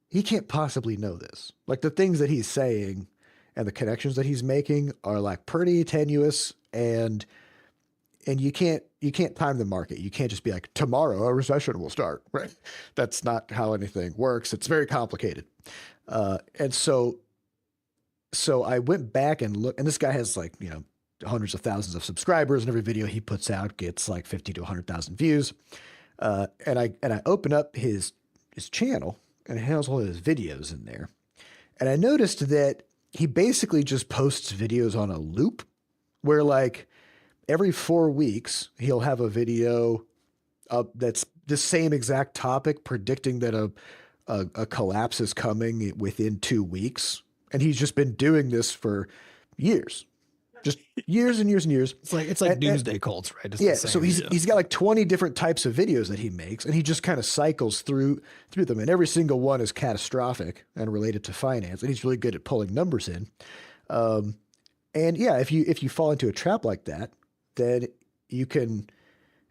he can't possibly know this. Like the things that he's saying and the connections that he's making are like pretty tenuous, and you can't time the market. You can't just be like, tomorrow a recession will start, right? That's not how anything works. It's very complicated. And so I went back and looked, and this guy has like, you know, hundreds of thousands of subscribers, and every video he puts out gets like 50 to 100,000 views. And I open up his channel, and it has all of his videos in there. And I noticed that he basically just posts videos on a loop, where like every 4 weeks he'll have a video that's the same exact topic, predicting that a collapse is coming within 2 weeks. And he's just been doing this for years. Just years and years and years. It's like doomsday cults, right? It's so he's got like 20 different types of videos that he makes, and he just kind of cycles through them, and every single one is catastrophic and related to finance, and he's really good at pulling numbers in. And yeah, if you fall into a trap like that, then you can.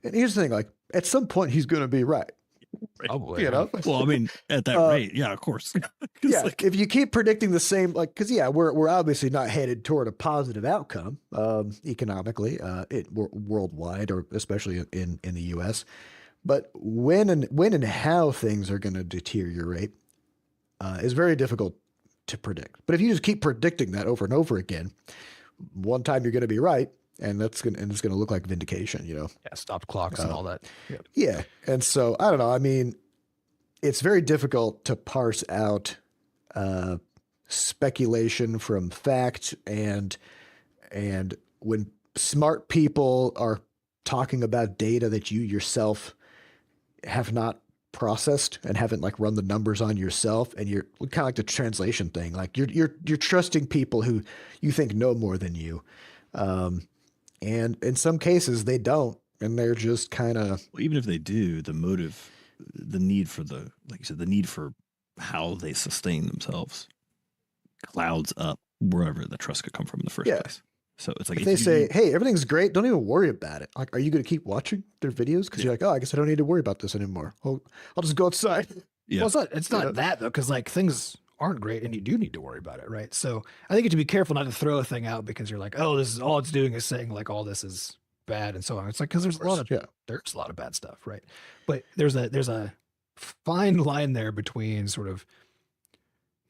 And here's the thing: like at some point, he's going to be right. Probably, you know. Well, I mean, at that rate, yeah, of course. Yeah, like, if you keep predicting the same, like, because we're obviously not headed toward a positive outcome economically, worldwide, or especially in the U.S. But when and how things are going to deteriorate is very difficult to predict. But if you just keep predicting that over and over again, one time you're going to be right. And it's going to look like vindication, you know? Yeah, stopped clocks and all that. Yep. Yeah. And so, I don't know. I mean, it's very difficult to parse out speculation from fact. And when smart people are talking about data that you yourself have not processed and haven't like run the numbers on yourself, and you're kind of like the translation thing. Like you're trusting people who you think know more than you. And in some cases they don't, and they're just kind of, Well, even if they do, the motive, the need for like you said, the need for how they sustain themselves clouds up wherever the trust could come from in the first Yeah. place. So it's like if they say, hey, everything's great, don't even worry about it. Like, are you going to keep watching their videos? Because you're like, oh, I guess I don't need to worry about this anymore. I'll just go outside. yeah, Well, it's not that though, because like things aren't great and you do need to worry about it, right? So I think you have to be careful not to throw a thing out because you're like, oh, this is all it's doing is saying like all this is bad and so on. It's like because there's a lot of bad stuff, right? But there's a fine line there between sort of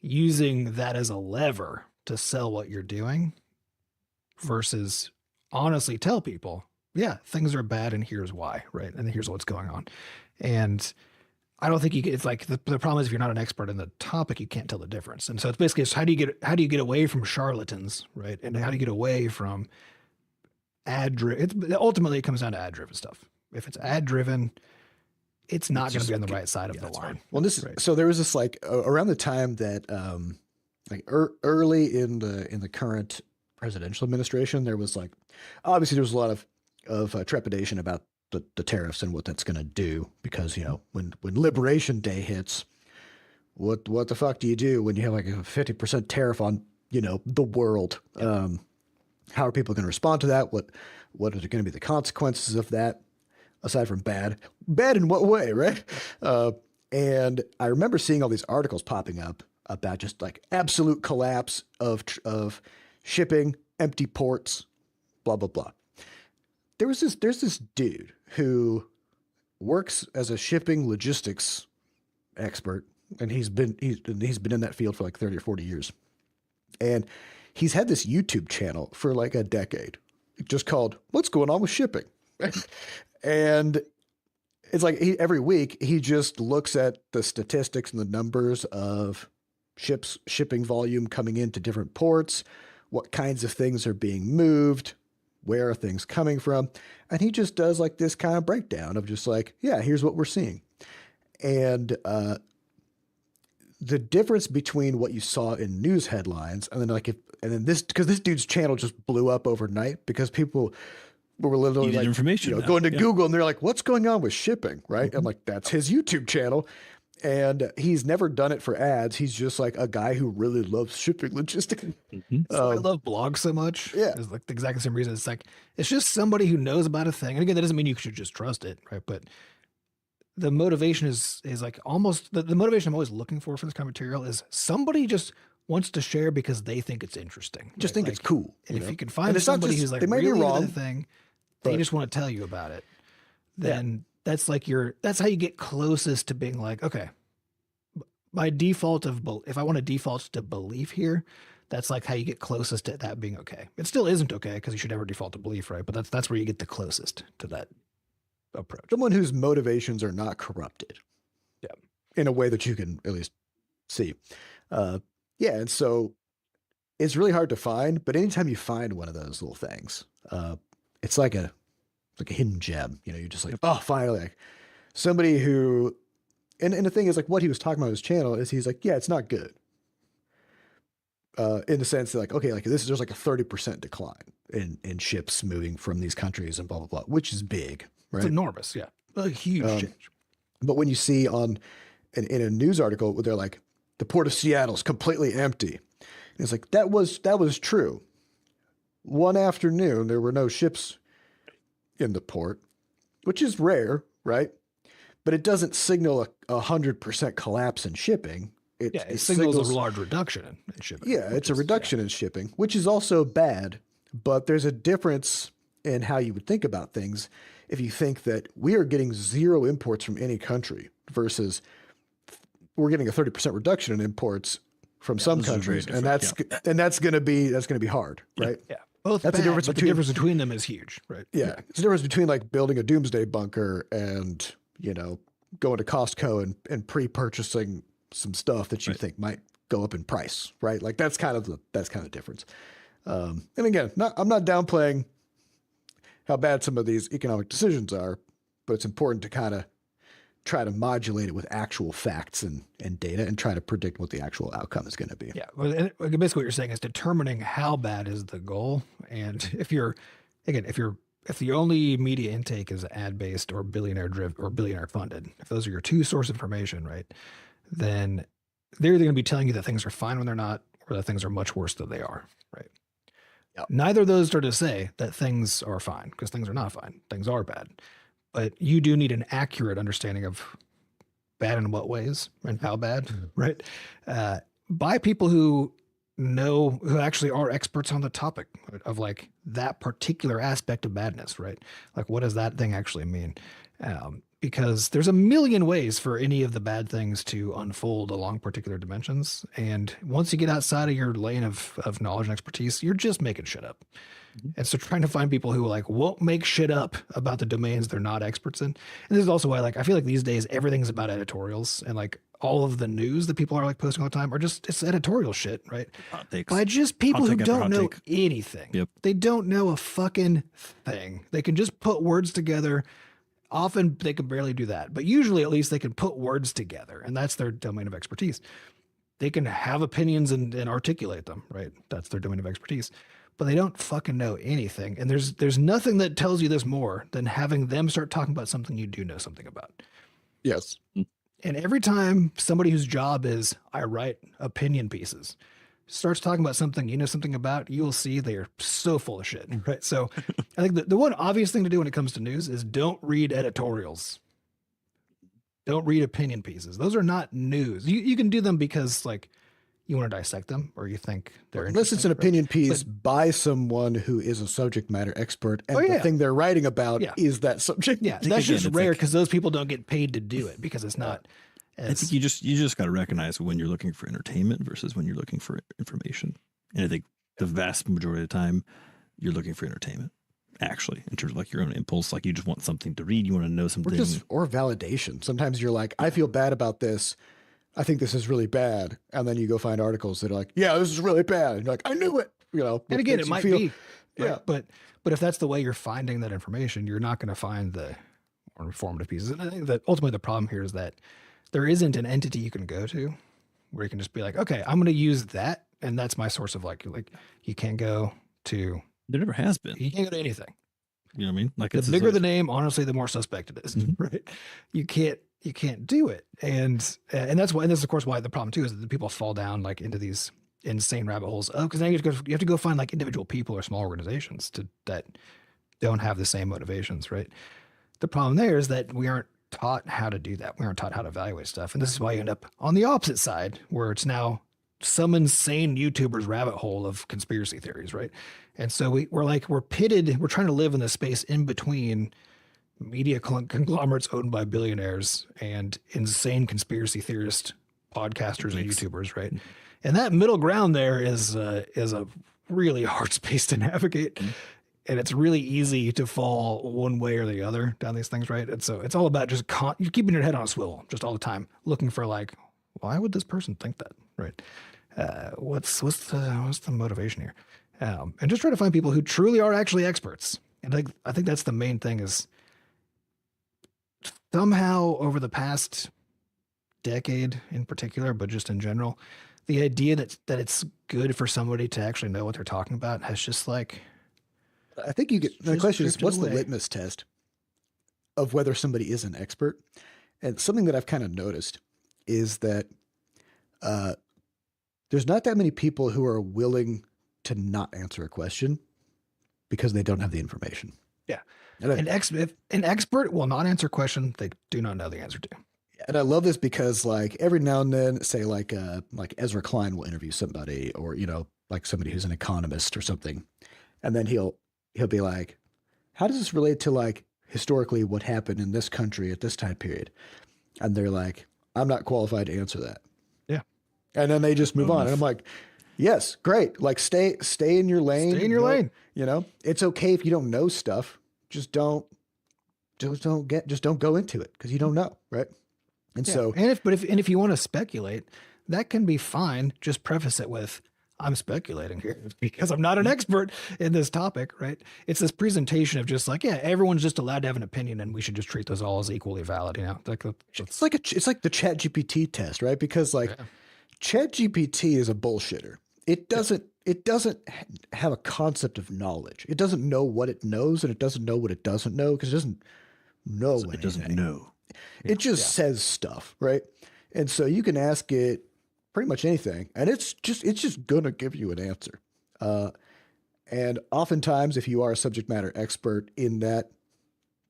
using that as a lever to sell what you're doing versus honestly tell people, yeah, things are bad and here's why, right? And here's what's going on. And I don't think it's like the problem is if you're not an expert in the topic, you can't tell the difference. And so it's basically how do you get away from charlatans, right? And how do you get away from ultimately it comes down to ad driven stuff. If it's ad driven, it's not going to be on the right side of the line. Right. Well, so there was this like around the time that like early in the current presidential administration, there was like obviously there was a lot of trepidation about the tariffs and what that's going to do, because when Liberation Day hits, what the fuck do you do when you have like a 50% tariff on the world? How are people going to respond to that? What are going to be the consequences of that? Aside from bad in what way, right? And I remember seeing all these articles popping up about just like absolute collapse of shipping, empty ports, blah blah blah. There's this dude who works as a shipping logistics expert, and he's been in that field for like 30 or 40 years, and he's had this YouTube channel for like a decade, just called "What's Going On with Shipping." And it's like every week he just looks at the statistics and the numbers of shipping volume coming into different ports, what kinds of things are being moved, where are things coming from. And he just does like this kind of breakdown of just like, yeah, here's what we're seeing. And the difference between what you saw in news headlines and then this dude's channel just blew up overnight because people were literally like information going to Google and they're like, what's going on with shipping? Right. Mm-hmm. And like, that's his YouTube channel. And he's never done it for ads. He's just like a guy who really loves shipping logistics. Mm-hmm. So I love blogs so much. Yeah. It's like the exact same reason. It's like, it's just somebody who knows about a thing. And again, that doesn't mean you should just trust it. Right. But the motivation is like almost the motivation I'm always looking for this kind of material is somebody just wants to share because they think it's interesting. Just think it's cool. And if you can find somebody who's like, they might be wrong, thing, they just want to tell you about it. Then that's like that's how you get closest to being like, okay, by default if I want to default to belief here, that's like how you get closest to that being okay. It still isn't okay because you should never default to belief, right? But that's where you get the closest to that approach. Someone whose motivations are not corrupted. Yeah. In a way that you can at least see. And so it's really hard to find, but anytime you find one of those little things, it's like a hidden gem. You're just like, oh, finally, like somebody who, and the thing is like what he was talking about on his channel is he's like, yeah, it's not good. In the sense that like, okay, like there's like a 30% decline in ships moving from these countries and blah, blah, blah, which is big, right? It's enormous. Yeah. A huge change. But when you see in a news article where they're like, the port of Seattle is completely empty. And it's like, that was true. One afternoon, there were no ships in the port, which is rare, right? But it doesn't signal a 100% collapse in shipping. It signals a large reduction in shipping. Yeah, it's a reduction in shipping, which is also bad. But there's a difference in how you would think about things if you think that we are getting zero imports from any country versus we're getting a 30% reduction in imports from some countries, and that's going to be hard, right? Yeah. Both that's bad, the difference between them is huge, right? Yeah. It's the difference between like building a doomsday bunker and, going to Costco and pre-purchasing some stuff that you think might go up in price, right? Like that's kind of the difference. And again, I'm not downplaying how bad some of these economic decisions are, but it's important to kind of try to modulate it with actual facts and data and try to predict what the actual outcome is going to be. Yeah. Well, and basically what you're saying is determining how bad is the goal. And if the only media intake is ad based or billionaire driven or billionaire funded, if those are your two source of information, right, then they're either going to be telling you that things are fine when they're not, or that things are much worse than they are, right? Yep. Neither of those are to say that things are fine, because things are not fine. Things are bad. But you do need an accurate understanding of bad in what ways and how bad, right? By people who actually are experts on the topic of like that particular aspect of badness, right? Like, what does that thing actually mean? Because there's a million ways for any of the bad things to unfold along particular dimensions. And once you get outside of your lane of knowledge and expertise, you're just making shit up. And so trying to find people who like won't make shit up about the domains they're not experts in. And this is also why like I feel like these days everything's about editorials, and like all of the news that people are like posting all the time are just it's editorial shit, right? By just people who don't know anything. Yep. They don't know a fucking thing. They can just put words together. Often they can barely do that, but usually at least they can put words together, and that's their domain of expertise. They can have opinions and articulate them, right? That's their domain of expertise. But they don't fucking know anything. And there's nothing that tells you this more than having them start talking about something you do know something about. Yes. And every time somebody whose job is, I write opinion pieces, starts talking about something you know something about, you will see they are so full of shit, right? So I think the one obvious thing to do when it comes to news is don't read editorials. Don't read opinion pieces. Those are not news. You can do them because like you want to dissect them or you think they're unless it's an opinion piece by someone who is a subject matter expert and the thing they're writing about is that subject. Yeah, that's just rare because those people don't get paid to do it because it's not. I think you just got to recognize when you're looking for entertainment versus when you're looking for information. And I think the vast majority of the time you're looking for entertainment. Actually, in terms of like your own impulse, like you just want something to read, you want to know something, or validation. Sometimes you're like, I feel bad about this. I think this is really bad. And then you go find articles that are like, yeah, this is really bad. And you're like, I knew it, you know. And again, it might be. Yeah. Right? But if that's the way you're finding that information, you're not going to find the more informative pieces. And I think that ultimately the problem here is that there isn't an entity you can go to where you can just be like, okay, I'm going to use that. And that's my source of like you can't go to. There never has been. You can't go to anything. You know what I mean? Like the bigger the name, honestly, the more suspect it is, right? You can't do it. And that's why, and this is of course why the problem too is that the people fall down like into these insane rabbit holes. Oh, because now you have to go find like individual people or small organizations that don't have the same motivations, right? The problem there is that we aren't taught how to do that. We aren't taught how to evaluate stuff. And this is why you end up on the opposite side where it's now some insane YouTuber's rabbit hole of conspiracy theories, right? And so we're pitted, we're trying to live in the space in between media conglomerates owned by billionaires and insane conspiracy theorist podcasters and YouTubers, right? And that middle ground there is a really hard space to navigate. And it's really easy to fall one way or the other down these things, right? And so it's all about just you're keeping your head on a swivel just all the time, looking for like, why would this person think that, right? What's the motivation here? And just try to find people who truly are actually experts. And I think that's the main thing is somehow over the past decade in particular, but just in general, the idea that it's good for somebody to actually know what they're talking about has just like. I think the question is, what's the litmus test of whether somebody is an expert? And something that I've kind of noticed is that there's not that many people who are willing to not answer a question because they don't have the information. Yeah. If an expert will not answer a question they do not know the answer to. And I love this because like every now and then, say like Ezra Klein will interview somebody or, you know, like somebody who's an economist or something. And then he'll be like, how does this relate to like historically what happened in this country at this time period? And they're like, I'm not qualified to answer that. Yeah. And then they just move on. And I'm like, yes, great. Like stay in your lane. Stay in your lane. You know, it's okay if you don't know stuff. Just don't go into it because you don't know. Right. And so, if you want to speculate, that can be fine. Just preface it with, I'm speculating here because I'm not an expert in this topic, right? It's this presentation of just like, yeah, everyone's just allowed to have an opinion and we should just treat those all as equally valid. You know, It's like the Chat GPT test, right? Because like Chat GPT is a bullshitter. It doesn't have a concept of knowledge. It doesn't know what it knows, and it doesn't know what it doesn't know because it doesn't know anything. It doesn't know. It just says stuff, right? And so you can ask it pretty much anything, and it's just gonna give you an answer. And oftentimes, if you are a subject matter expert in that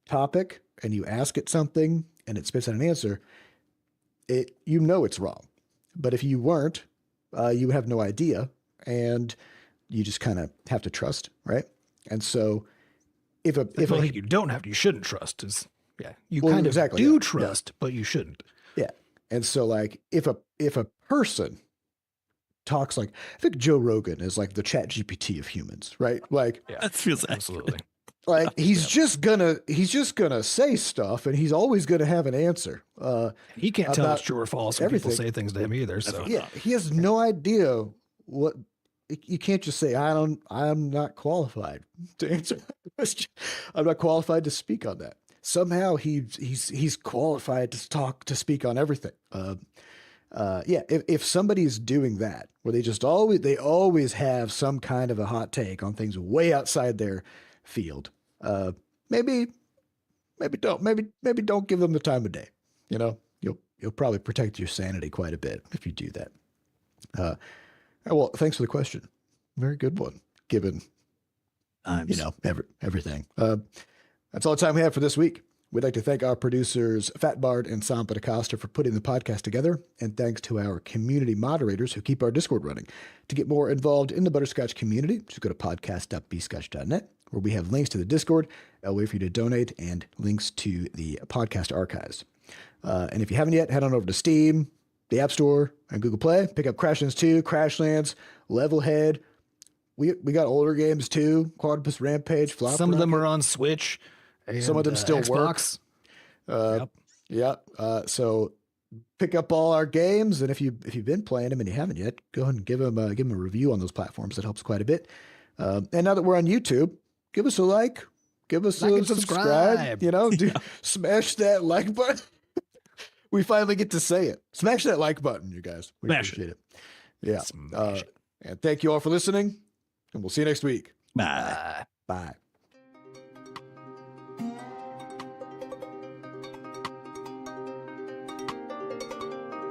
topic and you ask it something and it spits out an answer, you know it's wrong. But if you weren't, you have no idea, and you just kind of have to trust, right? And so, if you don't have to, you shouldn't trust. You Well, kind of exactly, do yeah, trust, but you shouldn't. yeah, and so like if a person talks like, I think Joe Rogan is like the Chat GPT of humans, right? Like That feels Absolutely. like he's just gonna say stuff, and he's always gonna have an answer. He can't tell About it's true or false when people everything. say things to him either. So Yeah, he has no idea what. You can't just say I'm not qualified to answer that question. I'm not qualified to speak on that. Somehow he's qualified to speak on everything. If somebody's doing that, where they always have some kind of a hot take on things way outside their field, maybe don't give them the time of day. You know, you'll probably protect your sanity quite a bit if you do that. Well, thanks for the question. Very good one, given everything. That's all the time we have for this week. We'd like to thank our producers, Fat Bard and Sam Butterscotch, for putting the podcast together, and thanks to our community moderators who keep our Discord running. To get more involved in the Butterscotch community, just go to podcast.bscotch.net, where we have links to the Discord, a way for you to donate, and links to the podcast archives. And if you haven't yet, head on over to Steam, the App Store, and Google Play. Pick up Crashlands 2, Crashlands, Levelhead. We got older games too, Quadrupus Rampage, Flop some of them Rocket. are on Switch. And, Some of them still Xbox. work. Yeah. So pick up all our games, and if you've been playing them and you haven't yet, go ahead and give them a review on those platforms. That helps quite a bit. And now that we're on YouTube, give us a like, give us a subscribe. You know, smash that like button. We finally get to say it. Smash that like button, you guys. We appreciate it. Yeah. And thank you all for listening, and we'll see you next week. Bye. Bye.